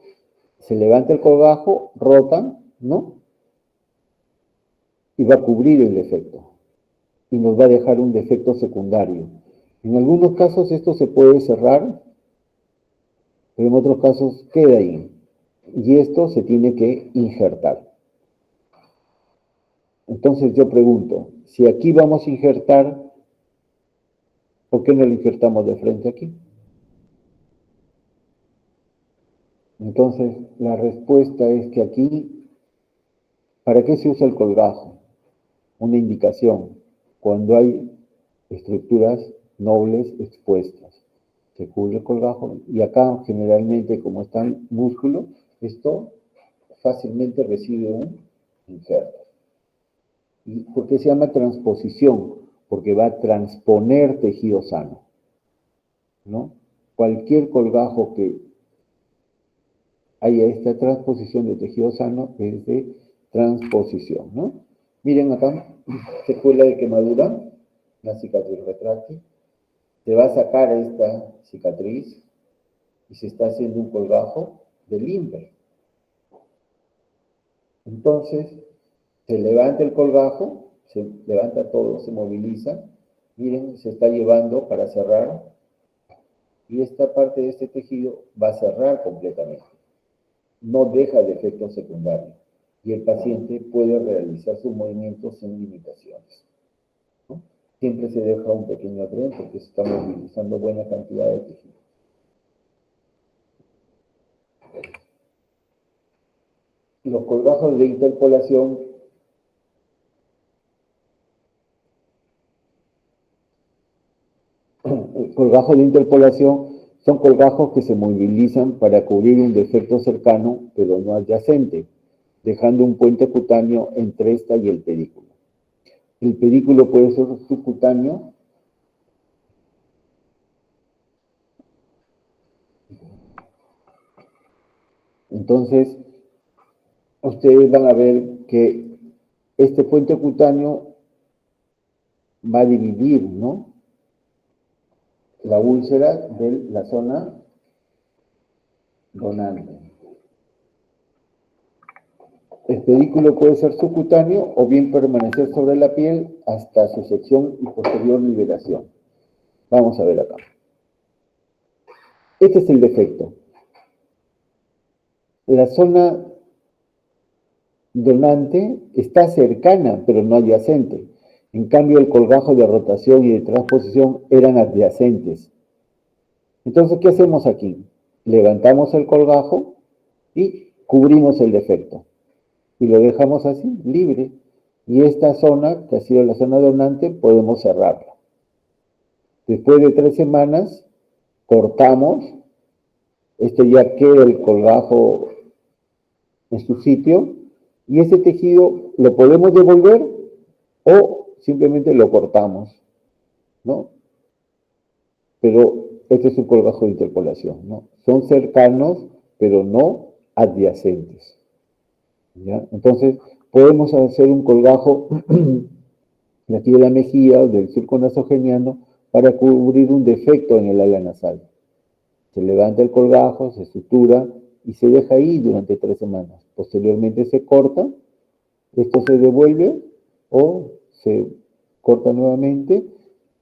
se levanta el colgajo, rota, ¿no? Y va a cubrir el defecto. Y nos va a dejar un defecto secundario. En algunos casos esto se puede cerrar, pero en otros casos queda ahí. Y esto se tiene que injertar. Entonces yo pregunto, si aquí vamos a injertar, ¿por qué no lo injertamos de frente aquí? Entonces la respuesta es que aquí, ¿para qué se usa el colgajo? Una indicación, cuando hay estructuras nobles expuestas. Se cubre el colgajo y acá generalmente como está el músculo, esto fácilmente recibe un injerto. ¿Y por qué se llama transposición? Porque va a transponer tejido sano, ¿no? Cualquier colgajo que haya esta transposición de tejido sano es de transposición, ¿no? Miren acá, secuela de quemadura, la cicatriz retráctil. Se va a sacar esta cicatriz y se está haciendo un colgajo de limber. Entonces, se levanta el colgajo, se levanta todo, se moviliza. Miren, se está llevando para cerrar. Y esta parte de este tejido va a cerrar completamente. No deja de efecto secundario. Y el paciente puede realizar sus movimientos sin limitaciones, ¿no? siempre se deja un pequeño tren porque se está movilizando buena cantidad de tejido. Los colgajos de interpolación colgajos de interpolación son colgajos que se movilizan para cubrir un defecto cercano, pero no adyacente, dejando un puente cutáneo entre esta y el pedículo. El pedículo puede ser subcutáneo entonces ustedes van a ver que este puente cutáneo va a dividir, ¿no?, la úlcera de la zona donante. El pedículo puede ser subcutáneo o bien permanecer sobre la piel hasta su sección y posterior liberación. Vamos a ver acá. Este es el defecto. La zona donante está cercana, pero no adyacente. En cambio, el colgajo de rotación y de transposición eran adyacentes. Entonces, ¿qué hacemos aquí? Levantamos el colgajo y cubrimos el defecto. Y lo dejamos así, libre. Y esta zona, que ha sido la zona donante, podemos cerrarla. Después de 3 semanas, cortamos. Ya queda el colgajo en su sitio. Y ese tejido lo podemos devolver o simplemente lo cortamos, ¿no? Pero este es un colgajo de interpolación, ¿no? Son cercanos, pero no adyacentes, ¿ya? Entonces, podemos hacer un colgajo de aquí de la mejilla, del surco nasogeniano, para cubrir un defecto en el ala nasal. Se levanta el colgajo, se sutura y se deja ahí durante 3 semanas. Posteriormente se corta, esto se devuelve o se corta nuevamente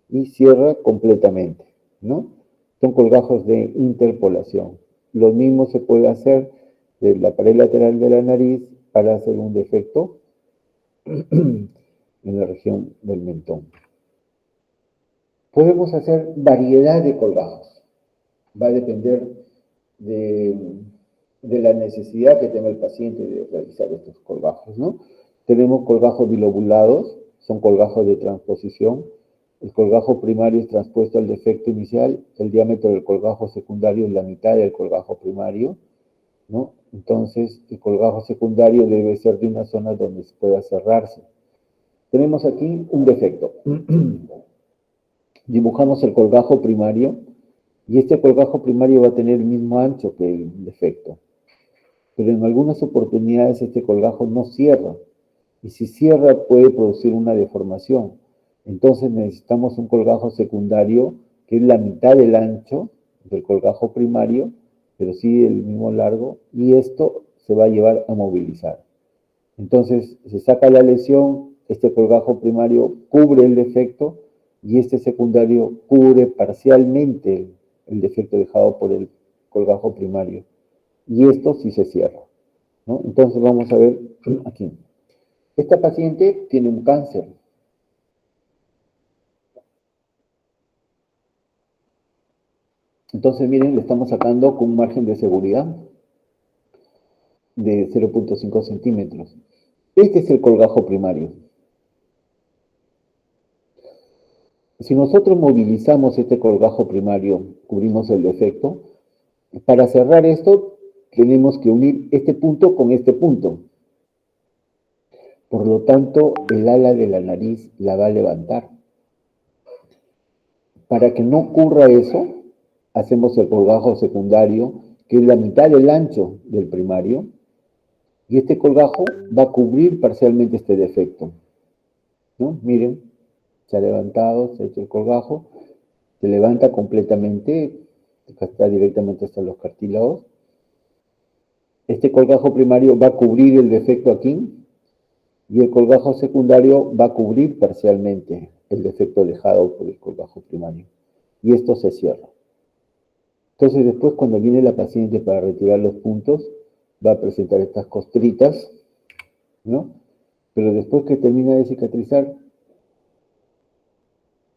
y cierra completamente, ¿no? Son colgajos de interpolación. Lo mismo se puede hacer de la pared lateral de la nariz para hacer un defecto en la región del mentón. Podemos hacer variedad de colgajos. Va a depender de la necesidad que tenga el paciente de realizar estos colgajos, ¿no? Tenemos colgajos bilobulados, son colgajos de transposición. El colgajo primario es transpuesto al defecto inicial, el diámetro del colgajo secundario es la mitad del colgajo primario, ¿no? Entonces, el colgajo secundario debe ser de una zona donde se pueda cerrarse. Tenemos aquí un defecto. Dibujamos el colgajo primario y este colgajo primario va a tener el mismo ancho que el defecto. Pero en algunas oportunidades este colgajo no cierra. Y si cierra puede producir una deformación. Entonces necesitamos un colgajo secundario que es la mitad del ancho del colgajo primario, pero sí el mismo largo, y esto se va a llevar a movilizar. Entonces se saca la lesión, este colgajo primario cubre el defecto y este secundario cubre parcialmente el defecto dejado por el colgajo primario. Y esto sí se cierra, ¿no? Entonces vamos a ver aquí. Esta paciente tiene un cáncer. Entonces, miren, le estamos sacando con un margen de seguridad de 0.5 centímetros. Este es el colgajo primario. Si nosotros movilizamos este colgajo primario, cubrimos el defecto, para cerrar esto tenemos que unir este punto con este punto. Por lo tanto, el ala de la nariz la va a levantar. Para que no ocurra eso, hacemos el colgajo secundario, que es la mitad del ancho del primario, y este colgajo va a cubrir parcialmente este defecto, ¿no? Miren, se ha levantado, se ha hecho el colgajo, se levanta completamente, está directamente hasta los cartílagos. Este colgajo primario va a cubrir el defecto aquí, y el colgajo secundario va a cubrir parcialmente el defecto dejado por el colgajo primario. Y esto se cierra. Entonces después cuando viene la paciente para retirar los puntos, va a presentar estas costritas, ¿no? Pero después que termina de cicatrizar,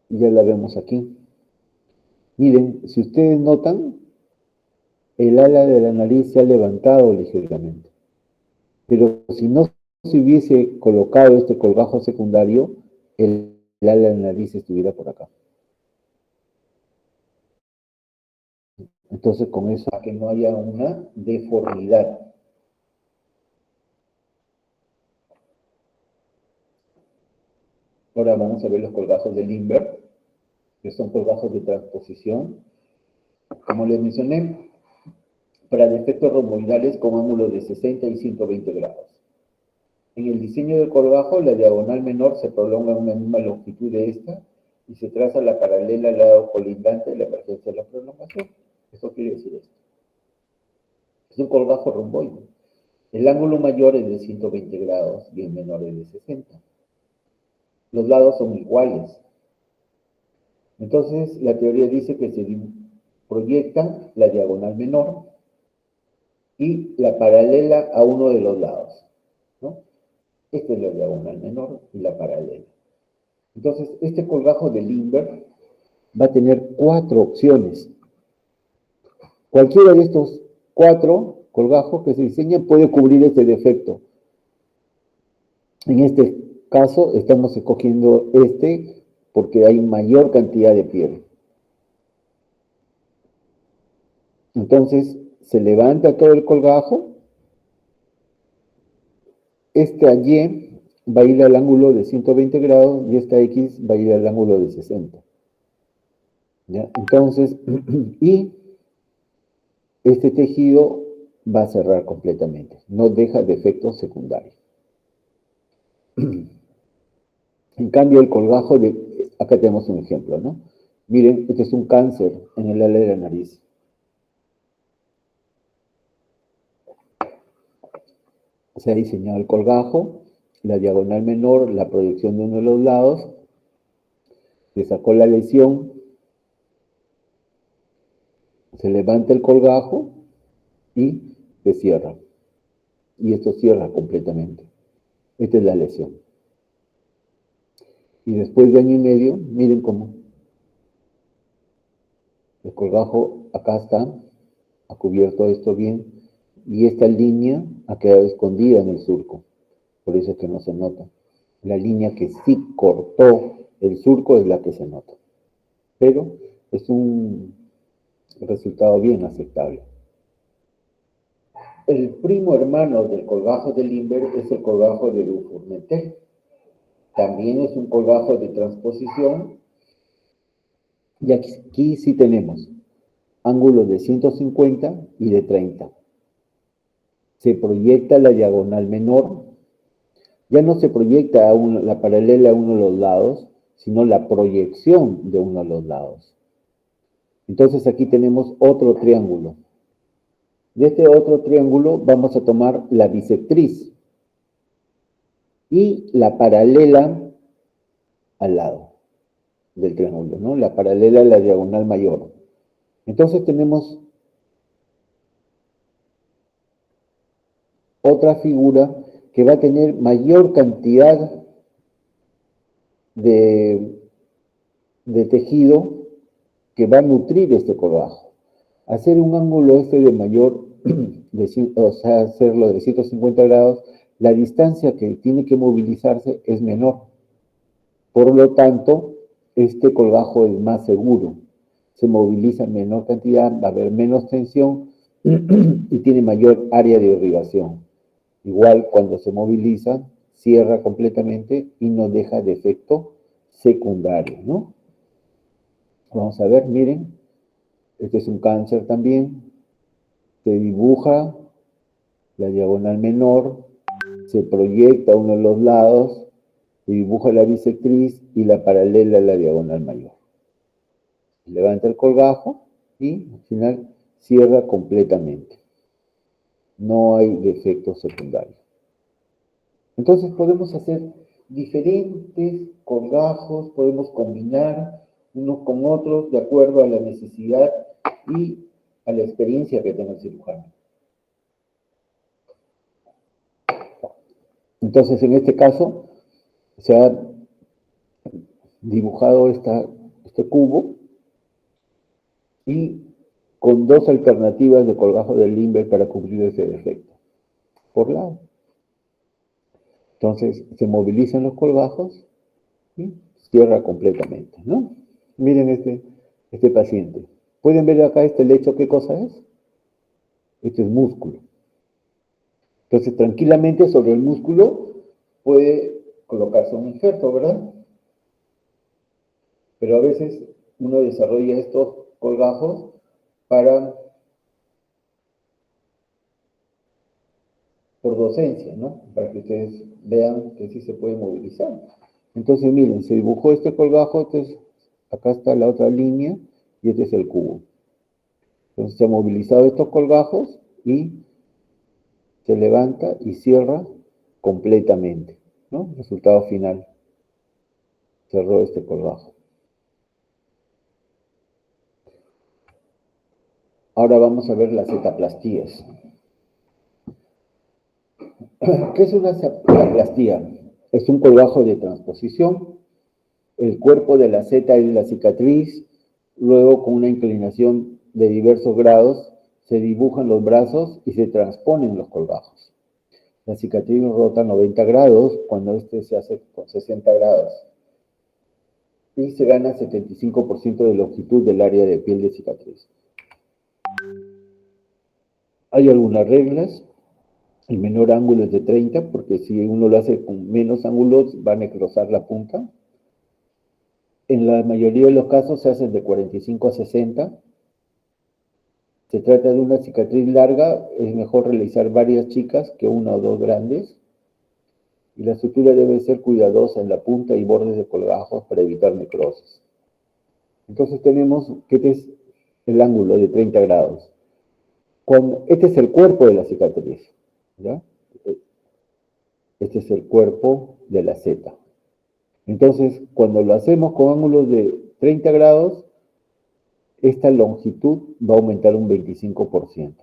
Ya la vemos aquí. Miren, si ustedes notan, el ala de la nariz se ha levantado ligeramente. Pero si no se hubiese colocado este colgajo secundario, el ala de la nariz estuviera por acá. Entonces, con eso, que no haya una deformidad. Ahora vamos a ver los colgajos de Lindbergh, que son colgajos de transposición. Como les mencioné, para defectos romboidales con ángulos de 60 y 120 grados. En el diseño del colgajo, la diagonal menor se prolonga en una misma longitud de esta y se traza la paralela al lado colindante de la presencia de la prolongación. Eso quiere decir esto. Es un colgajo romboide. El ángulo mayor es de 120 grados y el menor es de 60. Los lados son iguales. Entonces, la teoría dice que se proyecta la diagonal menor y la paralela a uno de los lados, ¿no? Esta es la diagonal menor y la paralela. Entonces, este colgajo de Lindbergh va a tener 4 opciones. Cualquiera de estos 4 colgajos que se diseñan puede cubrir este defecto. En este caso, estamos escogiendo este porque hay mayor cantidad de piel. Entonces, se levanta todo el colgajo. Esta Y va a ir al ángulo de 120 grados y esta X va a ir al ángulo de 60. ¿Ya? Entonces, y este tejido va a cerrar completamente, no deja defectos secundarios. En cambio, el colgajo de, acá tenemos un ejemplo, ¿no? Miren, este es un cáncer en el ala de la nariz. Se ha diseñado el colgajo, la diagonal menor, la proyección de uno de los lados, se sacó la lesión, se levanta el colgajo y se cierra. Y esto cierra completamente. Esta es la lesión. Y después de año y medio, miren cómo el colgajo acá está, ha cubierto esto bien, y esta línea ha quedado escondida en el surco. Por eso es que no se nota. La línea que sí cortó el surco es la que se nota. Pero es un resultado bien aceptable. El primo hermano del colgajo de Lindbergh es el colgajo de Dufourneté. También es un colgajo de transposición. Y aquí sí tenemos ángulos de 150 y de 30. Se proyecta la diagonal menor. Ya no se proyecta la paralela a uno de los lados, sino la proyección de uno de los lados. Entonces aquí tenemos otro triángulo. De este otro triángulo vamos a tomar la bisectriz y la paralela al lado del triángulo, ¿no? La paralela a la diagonal mayor. Entonces tenemos otra figura que va a tener mayor cantidad de tejido que va a nutrir este colgajo. Hacer un ángulo este de mayor, o sea, hacerlo de 150 grados, la distancia que tiene que movilizarse es menor. Por lo tanto, este colgajo es más seguro. Se moviliza en menor cantidad, va a haber menos tensión y tiene mayor área de irrigación. Igual, cuando se moviliza, cierra completamente y no deja defecto secundario, ¿no? Vamos a ver, miren, este es un cáncer también. Se dibuja la diagonal menor, se proyecta uno de los lados, se dibuja la bisectriz y la paralela a la diagonal mayor. Levanta el colgajo y al final cierra completamente. No hay defectos secundarios. Entonces podemos hacer diferentes colgajos, podemos combinar unos con otros de acuerdo a la necesidad y a la experiencia que tenga el cirujano. Entonces, en este caso, se ha dibujado esta este cubo y con dos alternativas de colgajo del Limber para cubrir ese defecto, por lado. Entonces, se movilizan los colgajos y cierra completamente, ¿no? Miren este paciente. ¿Pueden ver acá este lecho qué cosa es? Este es músculo. Entonces, tranquilamente sobre el músculo puede colocarse un injerto, ¿verdad? Pero a veces uno desarrolla estos colgajos por docencia, ¿no? Para que ustedes vean que sí se puede movilizar. Entonces, miren, se dibujó este colgajo, entonces acá está la otra línea y este es el cubo. Entonces se han movilizado estos colgajos y se levanta y cierra completamente, ¿no? Resultado final. Cerró este colgajo. Ahora vamos a ver las zetaplastías. ¿Qué es una zetaplastía? Es un colgajo de transposición. El cuerpo de la zeta es la cicatriz. Luego, con una inclinación de diversos grados, se dibujan los brazos y se transponen los colgajos. La cicatriz rota 90 grados cuando este se hace con 60 grados. Y se gana 75% de longitud del área de piel de cicatriz. Hay algunas reglas. El menor ángulo es de 30, porque si uno lo hace con menos ángulos, va a necrosar la punta. En la mayoría de los casos se hace de 45 a 60. Se trata de una cicatriz larga, es mejor realizar varias chicas que una o dos grandes. Y la sutura debe ser cuidadosa en la punta y bordes de colgajos para evitar necrosis. Entonces tenemos que este es el ángulo de 30 grados. Este es el cuerpo de la cicatriz, ¿ya? Este es el cuerpo de la zeta. Entonces, cuando lo hacemos con ángulos de 30 grados, esta longitud va a aumentar un 25%,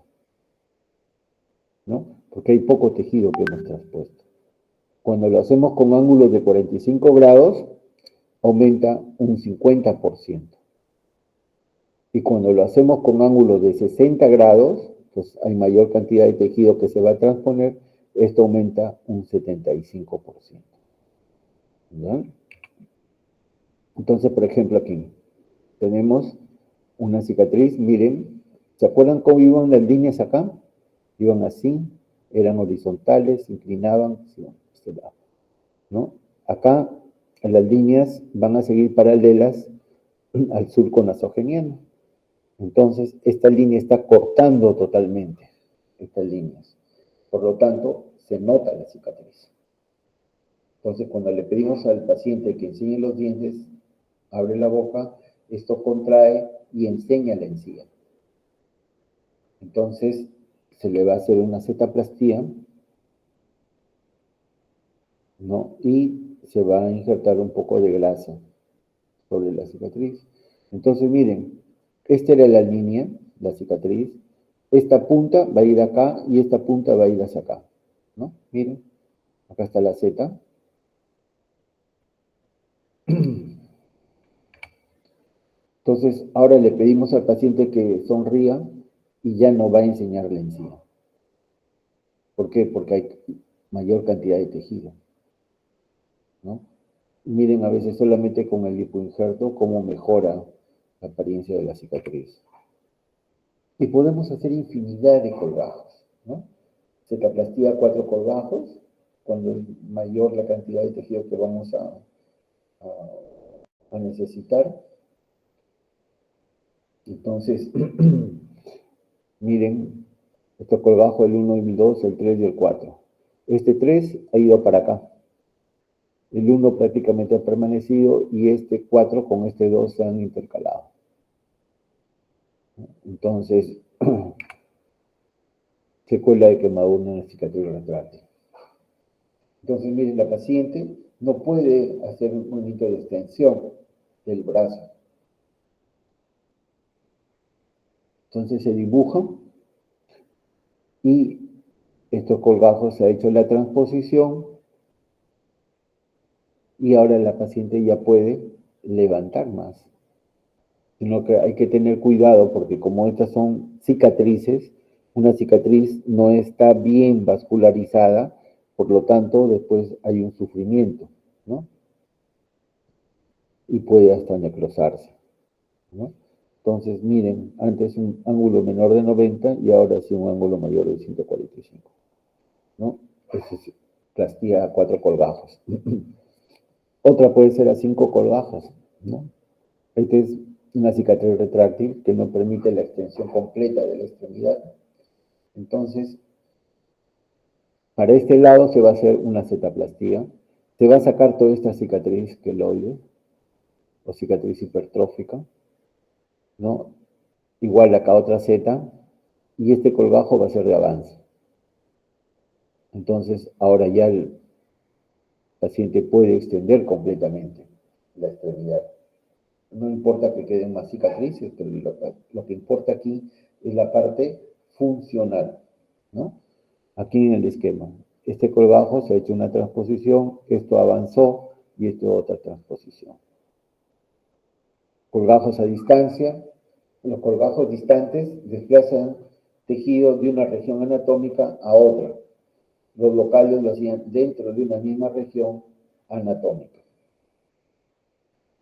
¿no? Porque hay poco tejido que hemos transpuesto. Cuando lo hacemos con ángulos de 45 grados, aumenta un 50%. Y cuando lo hacemos con ángulos de 60 grados, pues hay mayor cantidad de tejido que se va a transponer, esto aumenta un 75%. ¿Ya? Entonces, por ejemplo, aquí tenemos una cicatriz, miren, ¿se acuerdan cómo iban las líneas acá? Iban así, eran horizontales, se inclinaban, este lado, ¿no? Acá las líneas van a seguir paralelas al surco nasogeniano. Entonces, esta línea está cortando totalmente estas líneas. Por lo tanto, se nota la cicatriz. Entonces, cuando le pedimos al paciente que enseñe los dientes, abre la boca, esto contrae y enseña la encía. Entonces, se le va a hacer una zetaplastía, ¿no? Y se va a injertar un poco de grasa sobre la cicatriz. Entonces, miren, esta era la línea, la cicatriz. Esta punta va a ir acá y esta punta va a ir hacia acá, ¿no? Miren, acá está la Z. Entonces, ahora le pedimos al paciente que sonría y ya no va a enseñarle encima. ¿Por qué? Porque hay mayor cantidad de tejido, ¿no? Miren a veces solamente con el lipoinjerto cómo mejora la apariencia de la cicatriz. Y podemos hacer infinidad de colgajos, ¿no? Zetaplastía 4 colgajos, cuando es mayor la cantidad de tejido que vamos a necesitar. Entonces, miren, estos colgajos, el 1 y el 2, el 3 y el 4. Este 3 ha ido para acá. El 1 prácticamente ha permanecido y este 4 con este 2 se han intercalado. Entonces, secuela de quemadura en la cicatriz retráctil. Entonces, miren, la paciente no puede hacer un movimiento de extensión del brazo. Entonces se dibujan y estos colgajos se ha hecho la transposición y ahora la paciente ya puede levantar más sino que hay que tener cuidado porque como estas son cicatrices, una cicatriz no está bien vascularizada, por lo tanto después hay un sufrimiento, ¿no? Y puede hasta necrosarse, ¿no? Entonces, miren, antes un ángulo menor de 90 y ahora sí un ángulo mayor de 145, ¿no? Eso es plastía a 4 colgajos. Otra puede ser a 5 colgajos, ¿no? Esta es una cicatriz retráctil que no permite la extensión completa de la extremidad. Entonces, para este lado se va a hacer una cetaplastía. Se va a sacar toda esta cicatriz queloide o cicatriz hipertrófica, ¿no? Igual acá otra Z, y este colgajo va a ser de avance. Entonces, ahora ya el paciente puede extender completamente la extremidad. No importa que queden más cicatrices, pero lo que importa aquí es la parte funcional, ¿no? Aquí en el esquema. Este colgajo se ha hecho una transposición, esto avanzó y esto otra transposición. Colgajos a distancia. Los colgajos distantes desplazan tejido de una región anatómica a otra. Los locales lo hacían dentro de una misma región anatómica.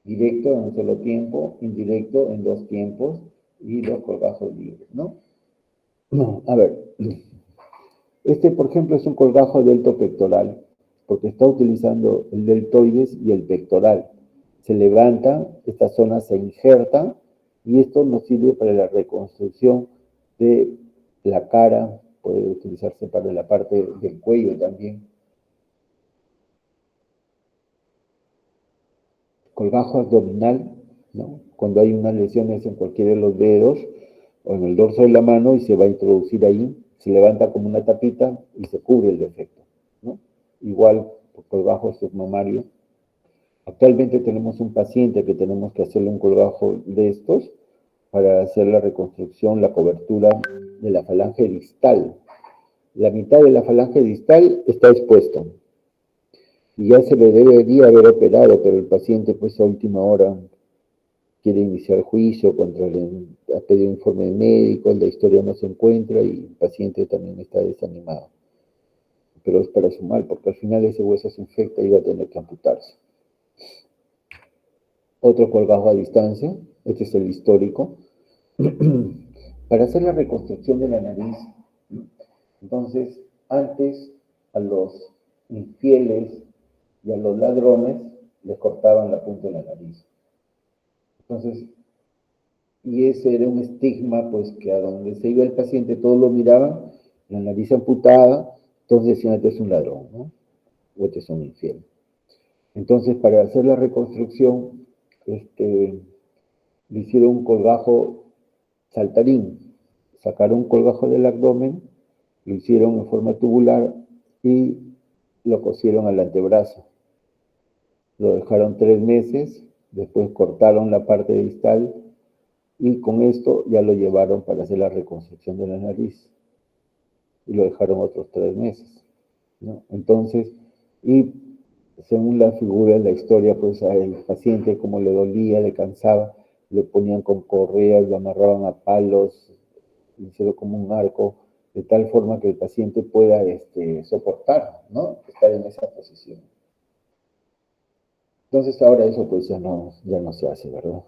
Directo en un solo tiempo, indirecto en dos tiempos y los colgajos libres, ¿no? A ver, este por ejemplo es un colgajo deltopectoral porque está utilizando el deltoides y el pectoral. Se levanta, esta zona se injerta y esto nos sirve para la reconstrucción de la cara, puede utilizarse para la parte del cuello también. Colgajo abdominal, ¿no? Cuando hay unas lesiones en cualquiera de los dedos o en el dorso de la mano y se va a introducir ahí, se levanta como una tapita y se cubre el defecto, ¿no? Igual por colgajo submamario. Actualmente tenemos un paciente que tenemos que hacerle un colgajo de estos para hacer la reconstrucción, la cobertura de la falange distal. La mitad de la falange distal está expuesta y ya se le debería haber operado, pero el paciente pues a última hora quiere iniciar juicio contra ha pedido informe médico, la historia no se encuentra y el paciente también está desanimado. Pero es para su mal, porque al final ese hueso se infecta y va a tener que amputarse. Otro colgajo a distancia, este es el histórico, para hacer la reconstrucción de la nariz. Entonces, antes a los infieles y a los ladrones les cortaban la punta de la nariz. Entonces, y ese era un estigma, pues que a donde se iba el paciente todos lo miraban, la nariz amputada, entonces decían, este es un ladrón, ¿no? O este es un infiel. Entonces, para hacer la reconstrucción, le hicieron un colgajo saltarín, sacaron un colgajo del abdomen, lo hicieron en forma tubular y lo cosieron al antebrazo. Lo dejaron 3 meses, después cortaron la parte distal y con esto ya lo llevaron para hacer la reconstrucción de la nariz y lo dejaron otros 3 meses, ¿no? Entonces, y según la figura, la historia, pues al paciente como le dolía, le cansaba, le ponían con correas, lo amarraban a palos, le hicieron como un arco, de tal forma que el paciente pueda soportar, ¿no? Estar en esa posición. Entonces ahora eso pues ya no se hace, ¿verdad?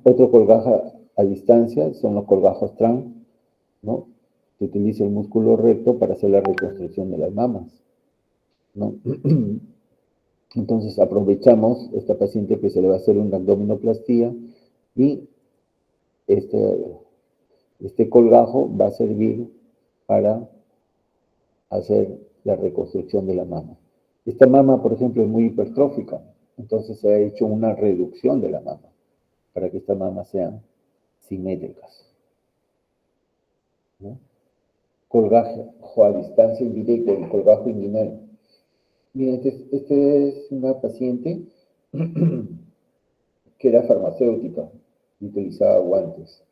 Otro colgajo a distancia son los colgajos TRAN, ¿no? Se utiliza el músculo recto para hacer la reconstrucción de las mamas, ¿no? Entonces aprovechamos esta paciente que se le va a hacer una abdominoplastía y este colgajo va a servir para hacer la reconstrucción de la mama. Esta mama, por ejemplo, es muy hipertrófica, entonces se ha hecho una reducción de la mama para que estas mamas sean simétricas, ¿no? Colgajo a distancia indirecta, el colgajo inguinal. Miren, este es una paciente que era farmacéutica y utilizaba guantes,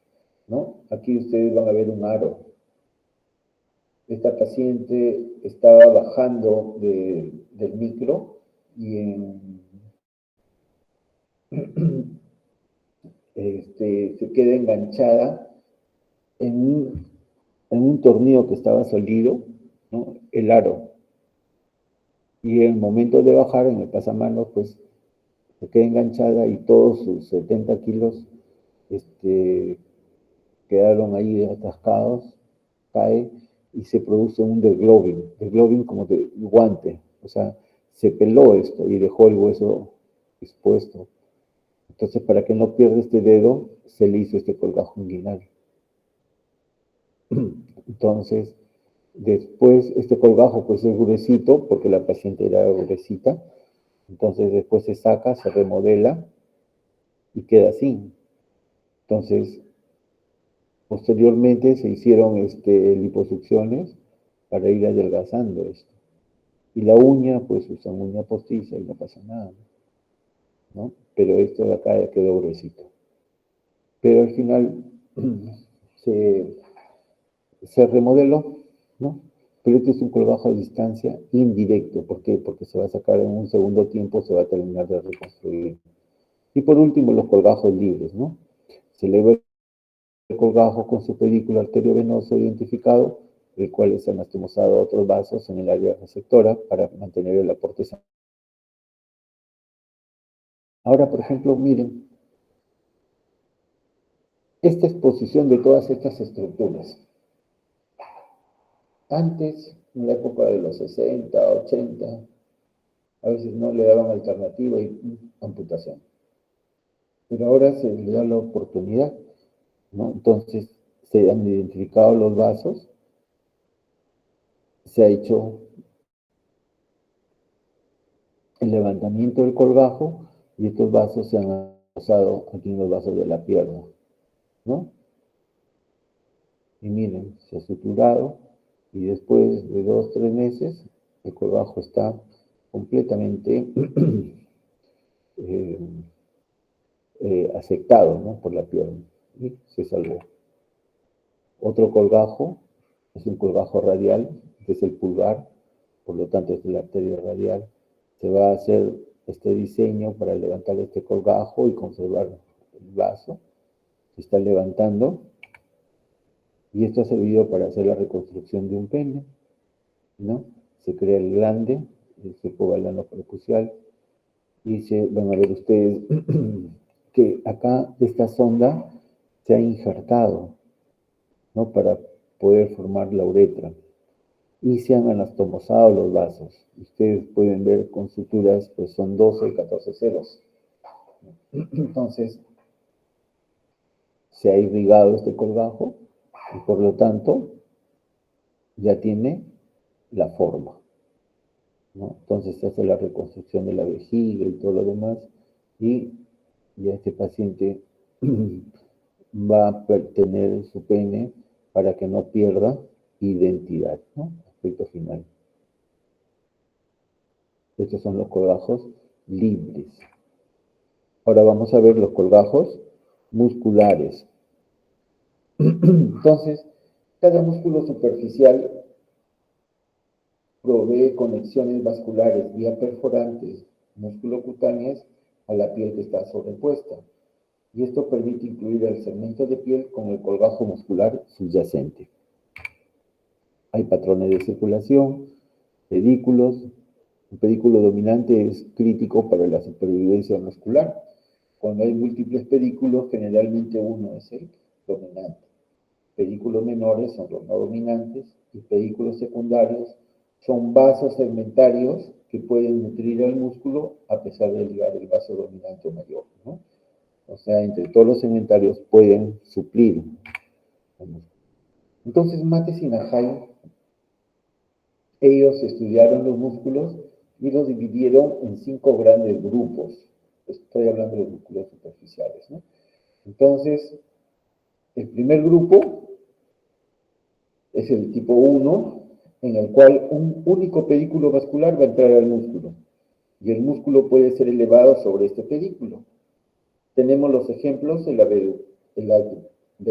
¿no? Aquí ustedes van a ver un aro. Esta paciente estaba bajando del micro y se queda enganchada en un tornillo que estaba salido, ¿no? El aro. Y en el momento de bajar en el pasamanos, pues se queda enganchada y todos sus 70 kilos quedaron ahí atascados, cae y se produce un degloving como de guante, o sea, se peló esto y dejó el hueso expuesto. Entonces, para que no pierda este dedo, se le hizo este colgajo inguinal. Entonces, después este colgajo pues es gruesito, porque la paciente era gruesita, entonces después se saca, se remodela y queda así. Entonces, posteriormente se hicieron liposucciones para ir adelgazando esto. Y la uña, pues usan uña postiza y no pasa nada, ¿no? Pero esto de acá ya quedó gruesito. Pero al final se, se remodeló, ¿no? Pero este es un colgajo a distancia indirecto. ¿Por qué? Porque se va a sacar en un segundo tiempo, se va a terminar de reconstruir. Y por último, los colgajos libres, ¿no? Se le ve el colgajo con su pedículo arteriovenoso identificado, el cual es anastomosado a otros vasos en el área receptora para mantener el aporte sanguíneo. Ahora, por ejemplo, miren, esta exposición de todas estas estructuras. Antes, en la época de los 60, 80, a veces no le daban alternativa y amputación. Pero ahora se le da la oportunidad, ¿no? Entonces, se han identificado los vasos, se ha hecho el levantamiento del colgajo y estos vasos se han pasado aquí en los vasos de la pierna, ¿no? Y miren, se ha suturado y después de 2 o 3 meses el colgajo está completamente eh, afectado, ¿no? Por la pierna y se salvó. Otro colgajo es un colgajo radial, que es el pulgar, por lo tanto es de la arteria radial. Se va a hacer este diseño para levantar este colgajo y conservar el vaso. Se está levantando y esto ha servido para hacer la reconstrucción de un pene, ¿no? Se crea el glande, el circunvalano prepucial, y van a ver ustedes que acá esta sonda se ha injertado, ¿no? Para poder formar la uretra. Y se han anastomosado los vasos. Ustedes pueden ver con suturas, pues son 12 y 14 ceros. Entonces, se ha irrigado este colgajo y por lo tanto ya tiene la forma, ¿no? Entonces se hace la reconstrucción de la vejiga y todo lo demás y ya este paciente va a tener su pene para que no pierda identidad, ¿no? Aspecto final. Estos son los colgajos libres. Ahora vamos a ver los colgajos musculares. Entonces, cada músculo superficial provee conexiones vasculares vía perforantes musculocutáneas a la piel que está sobrepuesta. Y esto permite incluir el segmento de piel con el colgajo muscular subyacente. Hay patrones de circulación, pedículos. Un pedículo dominante es crítico para la supervivencia muscular. Cuando hay múltiples pedículos, generalmente uno es el dominante. Pedículos menores son los no dominantes y pedículos secundarios son vasos segmentarios que pueden nutrir al músculo a pesar de ligar el vaso dominante mayor, ¿no? O sea, entre todos los segmentarios pueden suplir al músculo. Entonces, Mates y Najai, ellos estudiaron los músculos y los dividieron en 5 grandes grupos. Estoy hablando de los músculos superficiales, ¿no? Entonces, el primer grupo es el tipo 1, en el cual un único pedículo vascular va a entrar al músculo, y el músculo puede ser elevado sobre este pedículo. Tenemos los ejemplos, el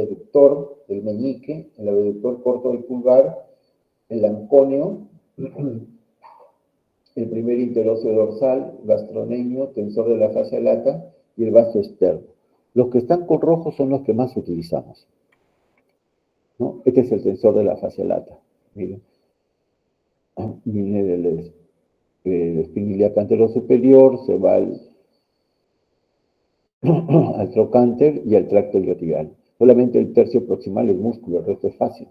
abductor del meñique, el abductor corto del pulgar, el ancóneo, el primer interóseo dorsal, gastronemio, tensor de la fascia lata y el vaso externo. Los que están con rojo son los que más utilizamos, ¿no? Este es el tensor de la fascia lata. Miren, viene del espina ilíaca anterior superior, se va al trocánter y al tracto iliotibial. Solamente el tercio proximal es músculo, el resto es fascia.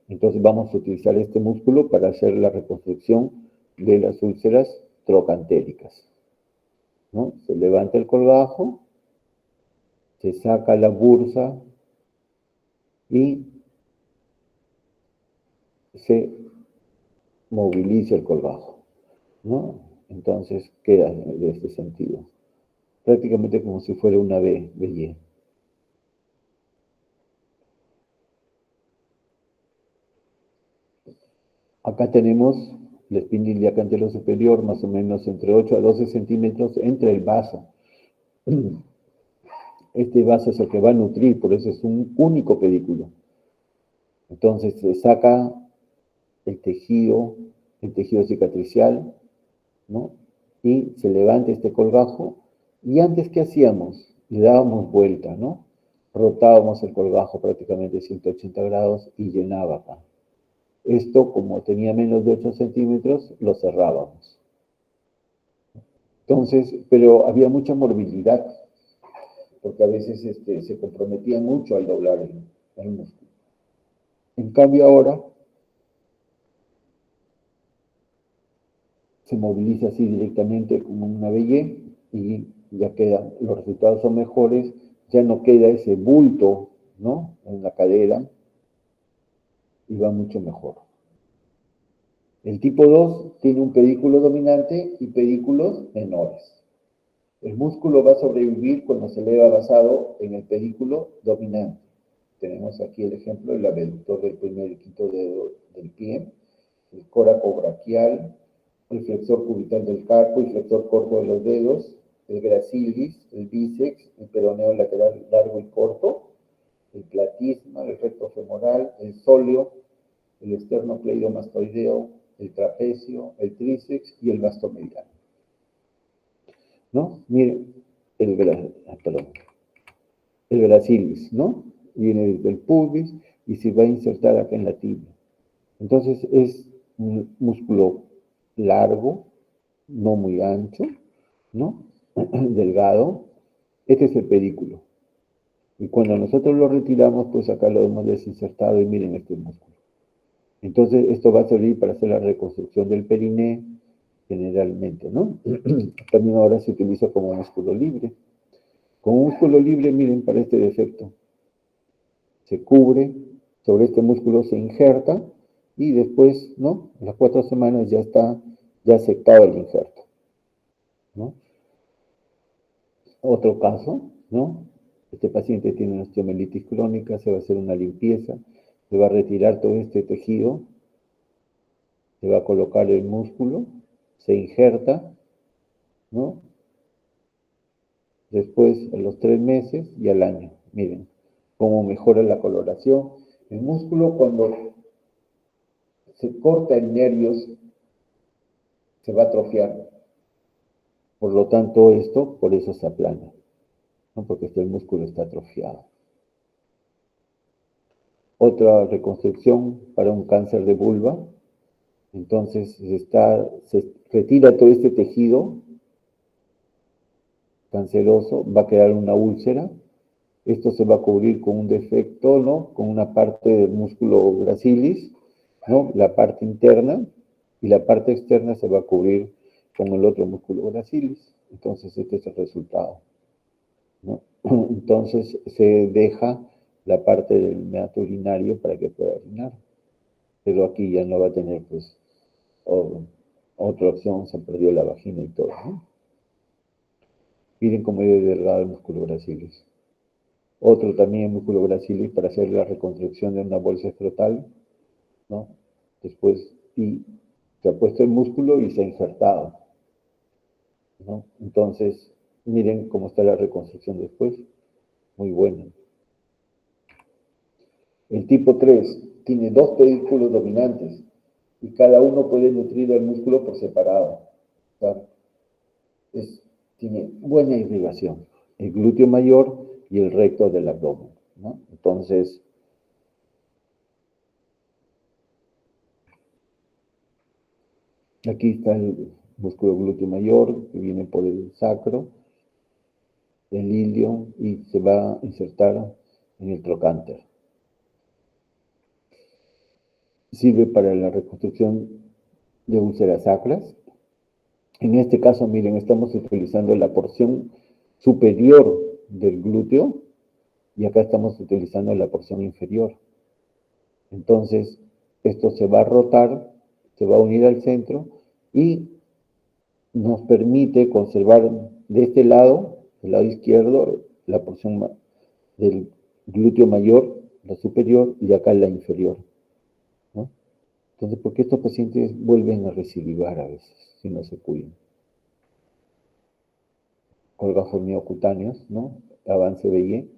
Entonces vamos a utilizar este músculo para hacer la reconstrucción de las úlceras trocantéricas, ¿no? Se levanta el colgajo, se saca la bursa y se moviliza el colgajo, ¿no? Entonces queda de este sentido, prácticamente como si fuera una B, Y. Acá tenemos la espina ilíaca anterior superior, más o menos entre 8 a 12 centímetros entre el vaso. Este vaso es el que va a nutrir, por eso es un único pedículo. Entonces se saca el tejido cicatricial, ¿no? Y se levanta este colgajo. Y antes, ¿qué hacíamos? Le dábamos vuelta, ¿no? Rotábamos el colgajo prácticamente 180 grados y llenaba acá. Esto, como tenía menos de 8 centímetros, lo cerrábamos. Entonces, pero había mucha morbilidad, porque a veces se comprometía mucho al doblar el músculo. En cambio ahora se moviliza así directamente como una BY y ya quedan, los resultados son mejores, ya no queda ese bulto, ¿no? En la cadera y va mucho mejor. El tipo 2 tiene un pedículo dominante y pedículos menores. El músculo va a sobrevivir cuando se eleva basado en el pedículo dominante. Tenemos aquí el ejemplo del abductor del primer y quinto dedo del pie, el córaco braquial, el flexor cubital del carpo y flexor corto de los dedos, el gracilis, el bíceps, el peroneo lateral largo y corto, el platisma, el recto femoral, el sóleo, el esternocleidomastoideo, el trapecio, el tríceps y el vasto mediano. ¿No? Miren, el gracilis, ¿no? Viene desde el pubis y se va a insertar acá en la tibia. Entonces es un músculo largo, no muy ancho, ¿no? Delgado. Este es el pedículo. Y cuando nosotros lo retiramos, pues acá lo hemos desinsertado y miren este músculo. Entonces esto va a servir para hacer la reconstrucción del periné, generalmente, ¿no? También ahora se utiliza como músculo libre. Como músculo libre, miren, para este defecto, se cubre, sobre este músculo se injerta y después, ¿no? A las 4 semanas ya está ya aceptado el injerto, ¿no? Otro caso, ¿no? Este paciente tiene una osteomelitis crónica, se va a hacer una limpieza, se va a retirar todo este tejido, se va a colocar el músculo, se injerta, ¿no? Después, a los 3 meses y al año, miren cómo mejora la coloración. El músculo cuando se corta en nervios se va a atrofiar. Por lo tanto, por eso se aplana, ¿no? Porque el músculo está atrofiado. Otra reconstrucción para un cáncer de vulva. Entonces se retira todo este tejido canceroso, va a quedar una úlcera. Esto se va a cubrir con un defecto, ¿no? Con una parte del músculo gracilis, ¿no? La parte interna, y la parte externa se va a cubrir con el otro músculo gracilis. Entonces este es el resultado, ¿no? Entonces se deja la parte del meato urinario para que pueda orinar. Pero aquí ya no va a tener, pues, otra opción, se perdió la vagina y todo, ¿no? Miren cómo es delgado el músculo gracilis. Otro también músculo gracilis para hacer la reconstrucción de una bolsa escrotal, ¿no? Después, y se ha puesto el músculo y se ha injertado, ¿no? Entonces, miren cómo está la reconstrucción después, muy buena. El tipo 3 tiene 2 pedículos dominantes y cada uno puede nutrir al músculo por separado. ¿Tá? Tiene buena irrigación. El glúteo mayor y el recto del abdomen, ¿no? Entonces, aquí está el músculo glúteo mayor, que viene por el sacro, el ilio, y se va a insertar en el trocánter. Sirve para la reconstrucción de úlceras sacras. En este caso, miren, estamos utilizando la porción superior del glúteo y acá estamos utilizando la porción inferior. Entonces, esto se va a rotar, se va a unir al centro y nos permite conservar de este lado, el lado izquierdo, la porción del glúteo mayor, la superior, y acá la inferior, ¿no? Entonces, ¿por qué estos pacientes vuelven a recidivar a veces si no se cuidan? Colgajos miocutáneos, ¿no? Avance BY.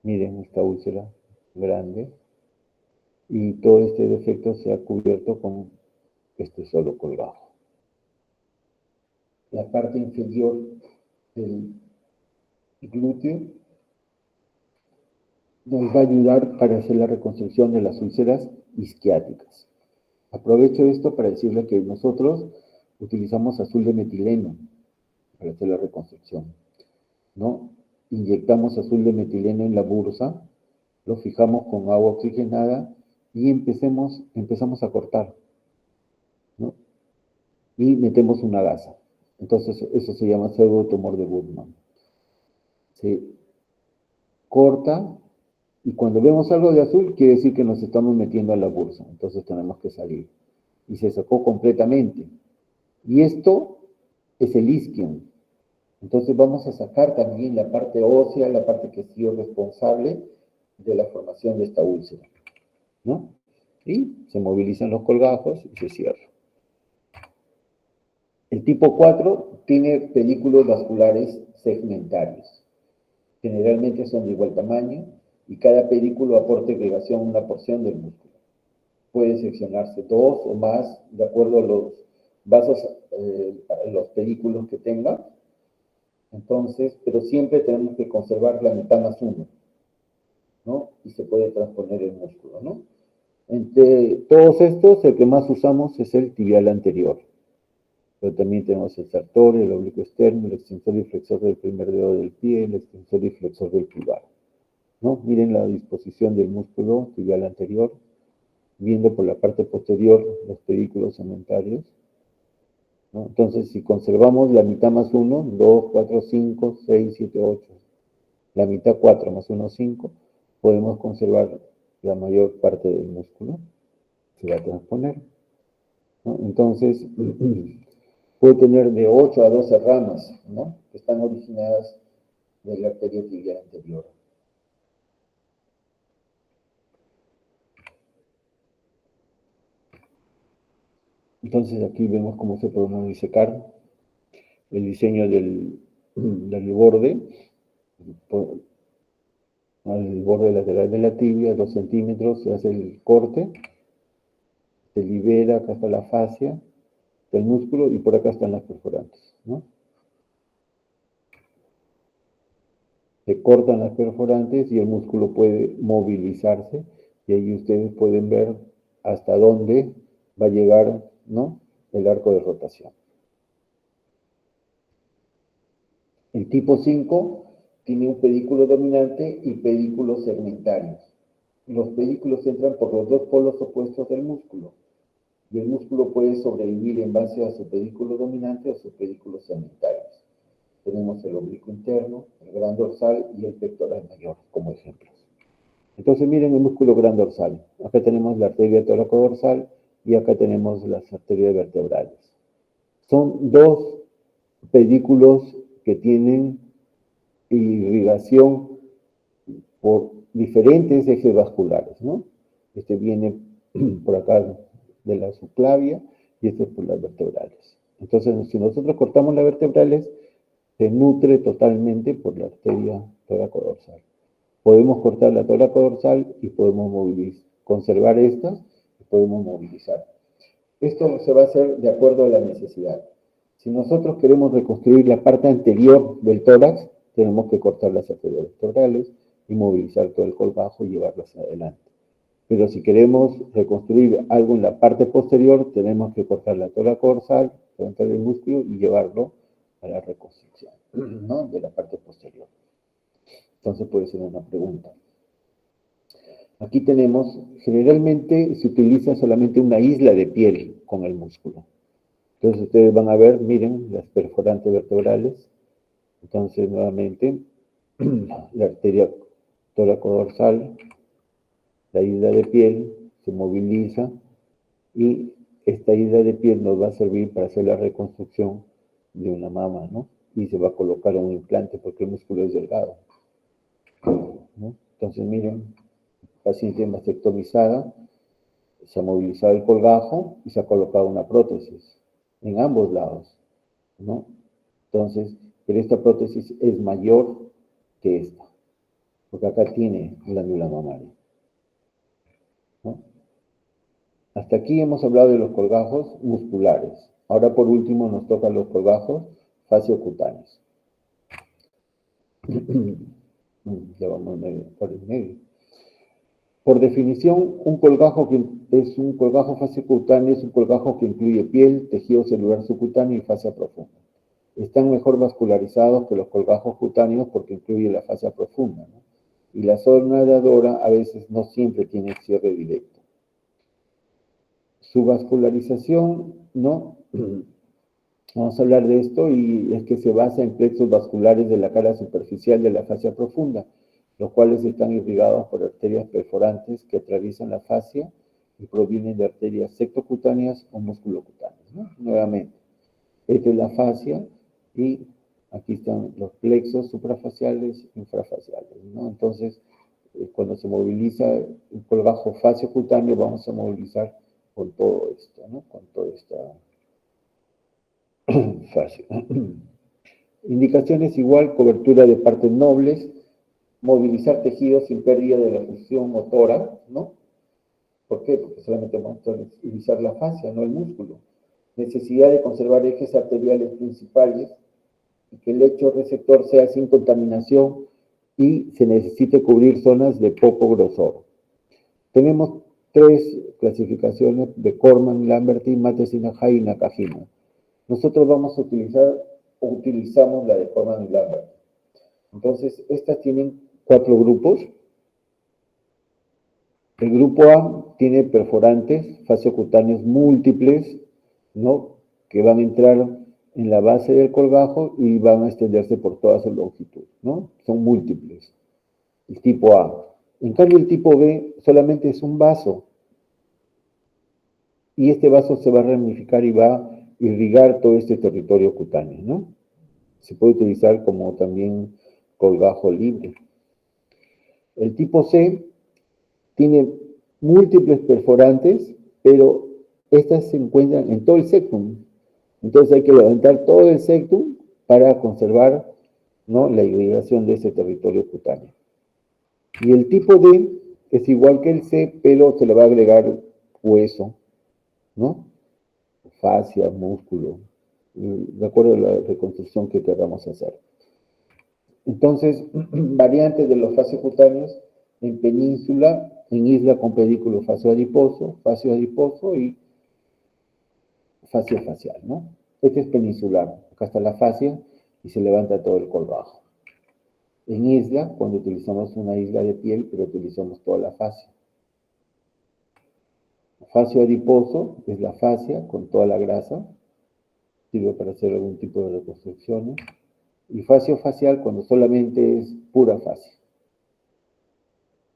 Miren esta úlcera grande. Y todo este defecto se ha cubierto con este solo colgajo. La parte inferior del glúteo nos va a ayudar para hacer la reconstrucción de las úlceras isquiáticas. Aprovecho esto para decirle que nosotros utilizamos azul de metileno para hacer la reconstrucción, ¿no? Inyectamos azul de metileno en la bursa, lo fijamos con agua oxigenada y empezamos a cortar, ¿no? Y metemos una gasa. Entonces, eso se llama pseudotumor de Buchmann. Se corta y cuando vemos algo de azul, quiere decir que nos estamos metiendo a la bursa. Entonces, tenemos que salir. Y se sacó completamente. Y esto es el isquion. Entonces, vamos a sacar también la parte ósea, la parte que ha sido responsable de la formación de esta úlcera, ¿no? Y se movilizan los colgajos y se cierra. El tipo 4 tiene pedículos vasculares segmentarios. Generalmente son de igual tamaño y cada pedículo aporta irrigación a una porción del músculo. Puede seccionarse 2 o más de acuerdo a los vasos, los pedículos que tenga. Entonces, pero siempre tenemos que conservar la mitad más 1, ¿no? Y se puede transponer el músculo, ¿no? Entre todos estos, el que más usamos es el tibial anterior. Pero también tenemos el sartor, el oblicuo externo, el extensor y flexor del primer dedo del pie, el extensor y flexor del pulgar, ¿no? Miren la disposición del músculo tibial anterior, viendo por la parte posterior los pedículos segmentarios, ¿no? Entonces, si conservamos la mitad más 1, 2, 4, 5, 6, 7, 8, la mitad 4 más 1, 5, podemos conservar la mayor parte del músculo, se va a transponer, ¿no? Entonces, puede tener de 8 a 12 ramas, ¿no? Que están originadas de la arteria tibial anterior. Entonces aquí vemos cómo se puede disecar el diseño del borde, al borde lateral de la tibia, 2 centímetros, se hace el corte, se libera, acá está la fascia del músculo y por acá están las perforantes, ¿no? Se cortan las perforantes y el músculo puede movilizarse y ahí ustedes pueden ver hasta dónde va a llegar, ¿no?, el arco de rotación. El tipo 5 tiene un pedículo dominante y pedículos segmentarios. Los pedículos entran por los dos polos opuestos del músculo y el músculo puede sobrevivir en base a su pedículo dominante o sus pedículos segmentarios. Tenemos el oblicuo interno, el gran dorsal y el pectoral mayor como ejemplos. Entonces miren el músculo gran dorsal. Acá tenemos la arteria toracodorsal y acá tenemos las arterias vertebrales. Son dos pedículos que tienen irrigación por diferentes ejes vasculares, ¿no? Este viene por acá de la subclavia y este es por las vertebrales. Entonces, si nosotros cortamos las vertebrales, se nutre totalmente por la arteria toracodorsal. Podemos cortar la toracodorsal y podemos conservar estas y podemos movilizar. Esto se va a hacer de acuerdo a la necesidad. Si nosotros queremos reconstruir la parte anterior del tórax, tenemos que cortar las arterias vertebrales y movilizar todo el colgajo y llevarlo hacia adelante. Pero si queremos reconstruir algo en la parte posterior, tenemos que cortar la tórax dorsal, levantar el músculo y llevarlo a la reconstrucción, ¿no? De la parte posterior. Entonces puede ser una pregunta. Aquí tenemos, generalmente se utiliza solamente una isla de piel con el músculo. Entonces ustedes van a ver, miren, las perforantes vertebrales. Entonces nuevamente, la arteria tóraco-dorsal, la isla de piel se moviliza y esta isla de piel nos va a servir para hacer la reconstrucción de una mama, ¿no? Y se va a colocar un implante porque el músculo es delgado, ¿no? Entonces miren, paciente mastectomizada, se ha movilizado el colgajo y se ha colocado una prótesis en ambos lados, ¿no? Entonces, pero esta prótesis es mayor que esta, porque acá tiene glándula mamaria, ¿no? Hasta aquí hemos hablado de los colgajos musculares. Ahora por último nos tocan los colgajos fasciocutáneos. Ya vamos por el medio. Por definición, un colgajo fasciocutáneo es un colgajo que incluye piel, tejido celular subcutáneo y fascia profunda. Están mejor vascularizados que los colgajos cutáneos porque incluye la fascia profunda, ¿no? Y la zona de Adora a veces no siempre tiene cierre directo. Su vascularización, ¿no? Vamos a hablar de esto y es que se basa en plexos vasculares de la cara superficial de la fascia profunda, los cuales están irrigados por arterias perforantes que atraviesan la fascia y provienen de arterias sectocutáneas o musculocutáneas, ¿no? Nuevamente, esta es la fascia y aquí están los plexos suprafaciales e infrafaciales, ¿no? Entonces, cuando se moviliza el colgajo fasciocutáneo, vamos a movilizar con todo esto, ¿no? Con toda esta fascia. Indicaciones igual, cobertura de partes nobles, movilizar tejidos sin pérdida de la función motora, ¿no? ¿Por qué? Porque solamente vamos a utilizar la fascia, no el músculo. Necesidad de conservar ejes arteriales principales y que el lecho receptor sea sin contaminación y se necesite cubrir zonas de poco grosor. Tenemos 3 clasificaciones de Corman, Lambertin, Matheson-Hay y Nakajima. Nosotros vamos a utilizamos la de Corman y Lambert. Entonces, estas tienen 4 grupos. El grupo A tiene perforantes fasciocutáneos múltiples, ¿no? Que van a entrar en la base del colgajo y van a extenderse por toda su longitud, ¿no? Son múltiples. El tipo A. En cambio, el tipo B solamente es un vaso. Y este vaso se va a ramificar y va a irrigar todo este territorio cutáneo, ¿no? Se puede utilizar como también colgajo libre. El tipo C tiene múltiples perforantes, pero estas se encuentran en todo el septum. Entonces hay que levantar todo el septum para conservar, ¿no?, la irrigación de ese territorio cutáneo. Y el tipo D es igual que el C, pero se le va a agregar hueso, ¿no? Fascia, músculo, de acuerdo a la reconstrucción que queramos hacer. Entonces, variantes de los fasciocutáneos en península, en isla con pedículo fascioadiposo y fascia facial, ¿no? Este es peninsular, acá está la fascia y se levanta todo el colgajo. En isla, cuando utilizamos una isla de piel, pero utilizamos toda la fascia. Fascio adiposo es la fascia con toda la grasa, sirve para hacer algún tipo de reconstrucciones. Y fascio facial cuando solamente es pura fascia,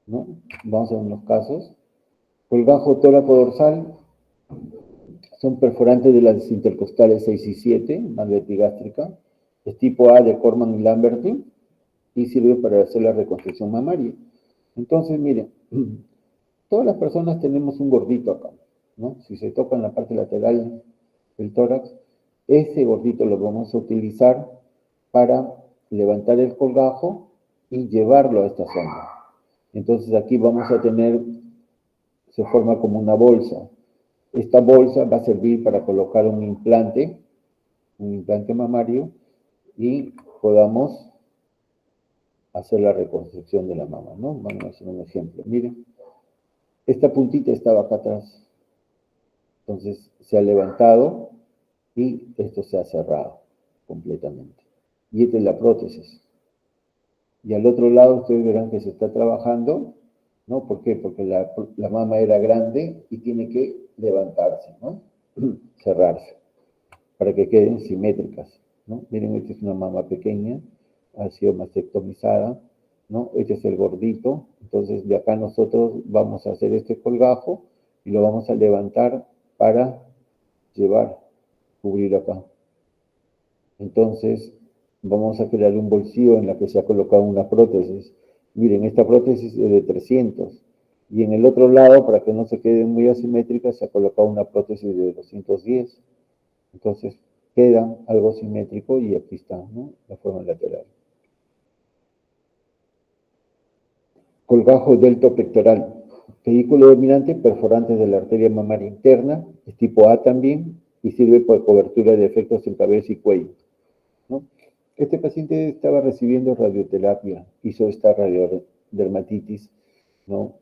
¿no? Vamos a ver unos casos. Colgajo tóraco dorsal son perforantes de las intercostales 6 y 7, madre epigástrica. Es tipo A de Corman y Lambertin y sirve para hacer la reconstrucción mamaria. Entonces, miren, todas las personas tenemos un gordito acá, ¿no? Si se toca en la parte lateral del tórax, ese gordito lo vamos a utilizar para levantar el colgajo y llevarlo a esta zona. Entonces aquí vamos a tener, se forma como una bolsa. Esta bolsa va a servir para colocar un implante mamario y podamos hacer la reconstrucción de la mama, ¿no? Vamos a hacer un ejemplo. Miren, esta puntita estaba acá atrás. Entonces se ha levantado y esto se ha cerrado completamente. Y esta es la prótesis. Y al otro lado ustedes verán que se está trabajando, ¿no? ¿Por qué? Porque la mama era grande y tiene que levantarse, ¿no? Cerrarse, para que queden simétricas, ¿no? Miren, esta es una mama pequeña, ha sido mastectomizada, ¿no? Este es el gordito, entonces de acá nosotros vamos a hacer este colgajo y lo vamos a levantar para llevar, cubrir acá. Entonces, vamos a crear un bolsillo en la que se ha colocado una prótesis. Miren, esta prótesis es de 300. Y en el otro lado, para que no se quede muy asimétrica, se ha colocado una prótesis de 210. Entonces, queda algo simétrico y aquí está, ¿no? La forma lateral. Colgajo deltopectoral. Pedículo dominante perforante de la arteria mamaria interna, es tipo A también, y sirve por cobertura de efectos en cabeza y cuello, ¿no? Este paciente estaba recibiendo radioterapia, hizo esta radiodermatitis, ¿no?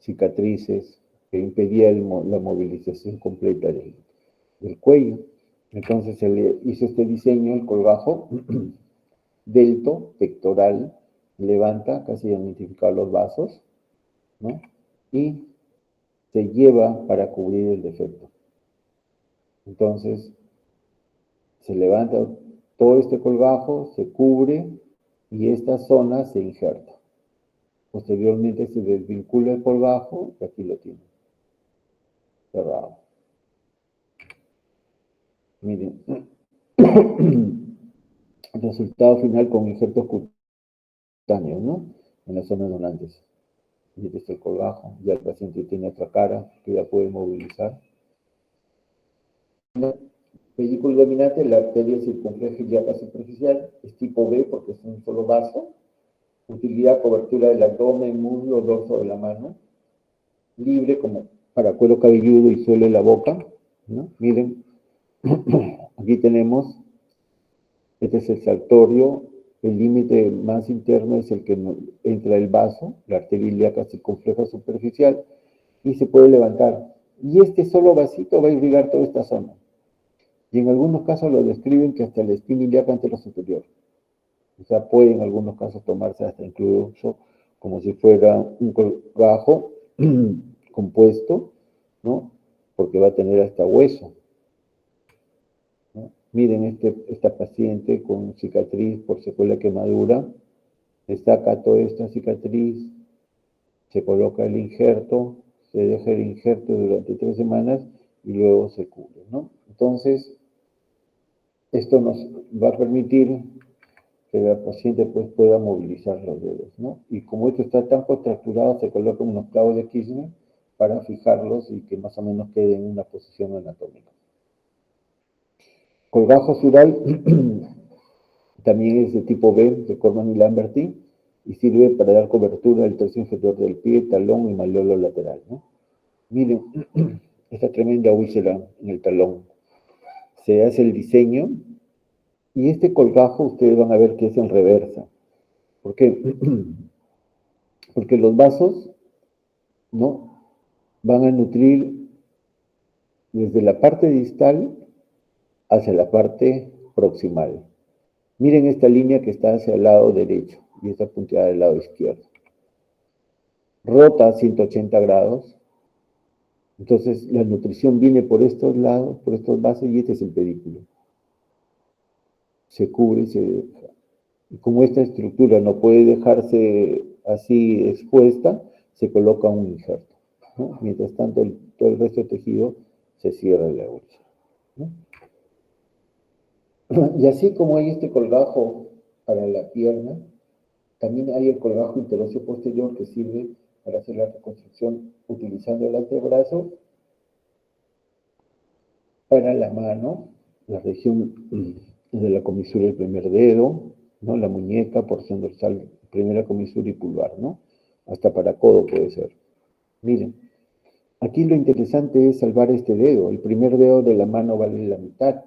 Cicatrices que impedía la movilización completa del cuello. Entonces se le hizo este diseño, el colgajo delto pectoral, levanta, casi identificar los vasos, ¿no? Y se lleva para cubrir el defecto. Entonces se levanta todo este colgajo, se cubre y esta zona se injerta. Posteriormente se desvincula el colgajo y aquí lo tiene, cerrado. Miren, el resultado final con injertos cutáneos, ¿no? En las zonas donantes. Y este es el colgajo, ya el paciente tiene otra cara que ya puede movilizar. Pedículo dominante, la arteria circunfleja ilíaca superficial, es tipo B porque es un solo vaso. Utilidad, cobertura del abdomen, muslo, dorso de la mano. Libre como para cuero cabelludo y suele la boca, ¿no? Miren, aquí tenemos, este es el sartorio, el límite más interno es el que entra el vaso, la arteria ilíaca circunfleja superficial, y se puede levantar. Y este solo vasito va a irrigar toda esta zona. Y en algunos casos lo describen que hasta la espina ilíaca anterosuperior. O sea, puede en algunos casos tomarse hasta incluso como si fuera un colgajo compuesto, ¿no? Porque va a tener hasta hueso, ¿no? Miren esta paciente con cicatriz por secuela quemadura, se saca toda esta cicatriz, se coloca el injerto, se deja el injerto durante 3 semanas y luego se cubre, ¿no? Entonces, esto nos va a permitir que la paciente pues pueda movilizar los dedos, ¿no? Y como esto está tan contracturado, se colocan unos clavos de Kirchner para fijarlos y que más o menos quede en una posición anatómica. Colgajo sural también es de tipo B, de Corman y Lamberty, y sirve para dar cobertura al tercio inferior del pie, talón y malleolo lateral, ¿no? Miren, esta tremenda úlcera en el talón. Se hace el diseño y este colgajo ustedes van a ver que es en reversa. ¿Por qué? Porque los vasos, ¿no?, van a nutrir desde la parte distal hacia la parte proximal. Miren esta línea que está hacia el lado derecho y esta punteada del lado izquierdo. Rota a 180 grados. Entonces la nutrición viene por estos lados, por estos vasos, y este es el pedículo. Se cubre y se deja. Y como esta estructura no puede dejarse así expuesta, se coloca un injerto, ¿no? Mientras tanto, todo el resto del tejido se cierra la úlcera, ¿no? Y así como hay este colgajo para la pierna, también hay el colgajo interóseo posterior que sirve para hacer la reconstrucción utilizando el antebrazo para la mano, la región de la comisura del primer dedo, ¿no? La muñeca, porción dorsal, primera comisura y pulgar, ¿no? Hasta para codo puede ser. Miren, aquí lo interesante es salvar este dedo. El primer dedo de la mano vale la mitad,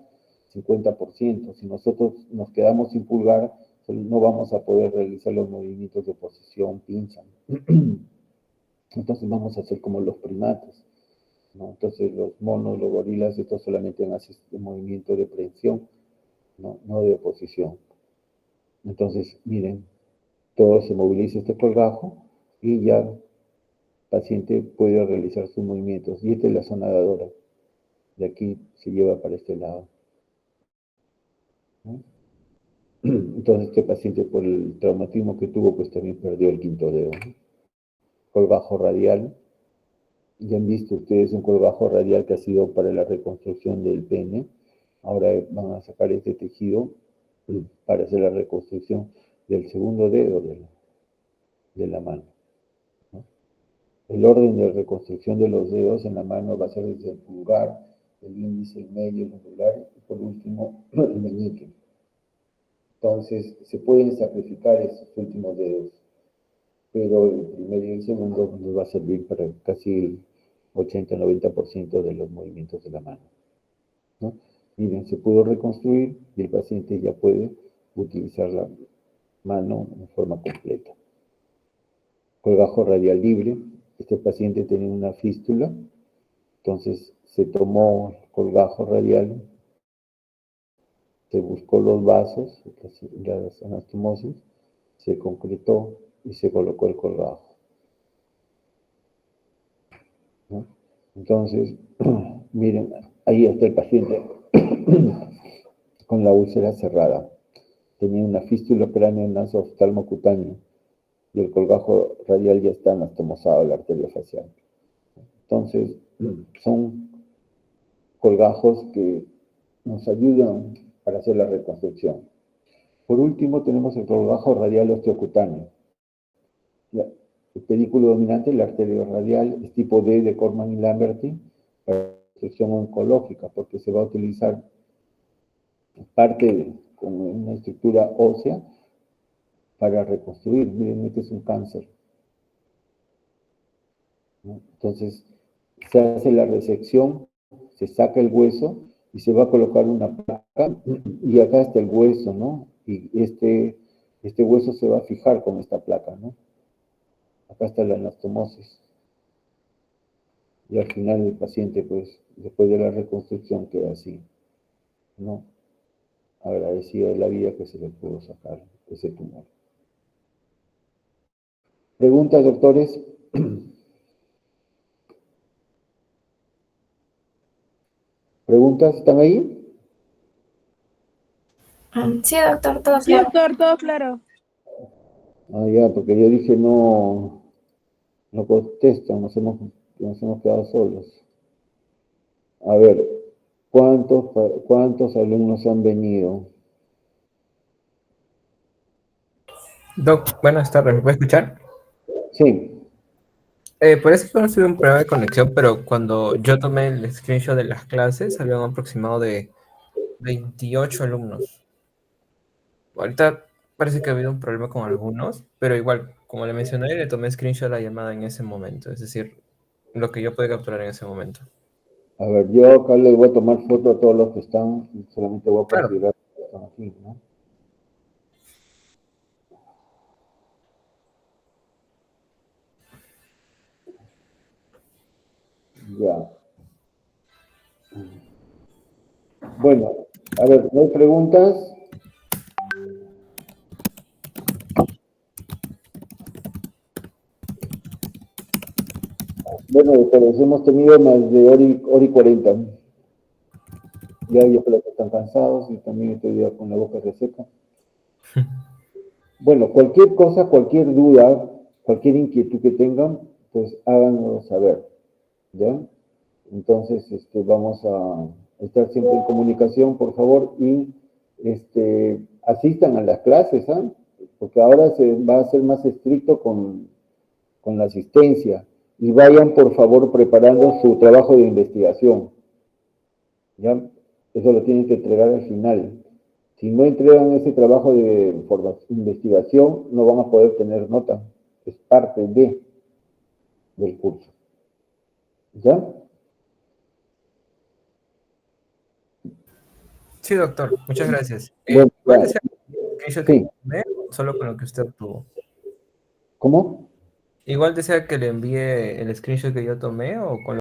50%. Si nosotros nos quedamos sin pulgar, no vamos a poder realizar los movimientos de posición, pinza. Entonces vamos a hacer como los primates, ¿no? Entonces los monos, los gorilas, estos solamente hacen movimiento de prehensión, ¿no? No de posición. Entonces, miren, todo se moviliza este colgajo y ya el paciente puede realizar sus movimientos. Y esta es la zona dadora. De aquí se lleva para este lado, ¿no? Entonces este paciente por el traumatismo que tuvo, pues también perdió el quinto dedo, ¿no? Colgajo radial. Ya han visto ustedes un colgajo radial que ha sido para la reconstrucción del pene. Ahora van a sacar este tejido para hacer la reconstrucción del segundo dedo de la mano, ¿no? El orden de reconstrucción de los dedos en la mano va a ser desde el pulgar, el índice, el medio, el anular y por último el meñique. Entonces se pueden sacrificar esos últimos dedos, pero el primero y el segundo nos va a servir para casi el 80-90% de los movimientos de la mano, ¿no? Miren, se pudo reconstruir y el paciente ya puede utilizar la mano en forma completa. Colgajo radial libre. Este paciente tenía una fístula, entonces se tomó el colgajo radial, se buscó los vasos, las anastomosis, se concretó y se colocó el colgajo, ¿no? Entonces, miren, ahí está el paciente con la úlcera cerrada. Tenía una fístula cráneo naso-oftalmo-cutáneo y el colgajo radial ya está anastomosado, la arteria facial. Entonces, son colgajos que nos ayudan para hacer la reconstrucción. Por último, tenemos el colgajo radial osteocutáneo. El pedículo dominante, la arteria radial, es tipo D de Corman y Lamberty, para reconstrucción oncológica, porque se va a utilizar parte con una estructura ósea para reconstruir. Miren, este es un cáncer, ¿no? Entonces, se hace la resección, se saca el hueso y se va a colocar una placa, y acá está el hueso, ¿no? Y este hueso se va a fijar con esta placa, ¿no? Acá está la anastomosis. Y al final el paciente, pues, después de la reconstrucción queda así, ¿no? Agradecido de la vida que se le pudo sacar ese tumor. ¿Preguntas, doctores? ¿Preguntas? ¿Están ahí? Sí, doctor, todo Sí, claro. doctor, todo claro. Ah, ya, porque yo dije no contestan, nos hemos quedado solos. A ver, ¿cuántos alumnos han venido? Doc, buenas tardes, ¿me puede escuchar? Sí, Parece que no tuve un problema de conexión, pero cuando yo tomé el screenshot de las clases, había un aproximado de 28 alumnos. Ahorita parece que ha habido un problema con algunos, pero igual, como le mencioné, le tomé screenshot a la llamada en ese momento, es decir, lo que yo pude capturar en ese momento. a ver, yo acá les voy a tomar foto a todos los que están, y solamente voy a Claro. considerar que están aquí, ¿no? Ya. Bueno, a ver, ¿no hay preguntas? Bueno, doctores, hemos tenido más de hora y 40. Ya yo creo que están cansados y también estoy ya con la boca reseca. Bueno, cualquier cosa, cualquier duda, cualquier inquietud que tengan, pues háganlo saber, ¿ya? Entonces, vamos a estar siempre en comunicación, por favor, y asistan a las clases, ¿ah? Porque ahora se va a ser más estricto con la asistencia. Y vayan, por favor, preparando su trabajo de investigación, ¿ya? Eso lo tienen que entregar al final. Si no entregan ese trabajo de investigación, no van a poder tener nota. Es parte del curso, ¿ya? Sí, doctor, muchas gracias. Bueno, Igual ya. desea screenshot que Sí, tomé, solo con lo que usted obtuvo. ¿cómo? Igual desea que le envíe el screenshot que yo tomé o con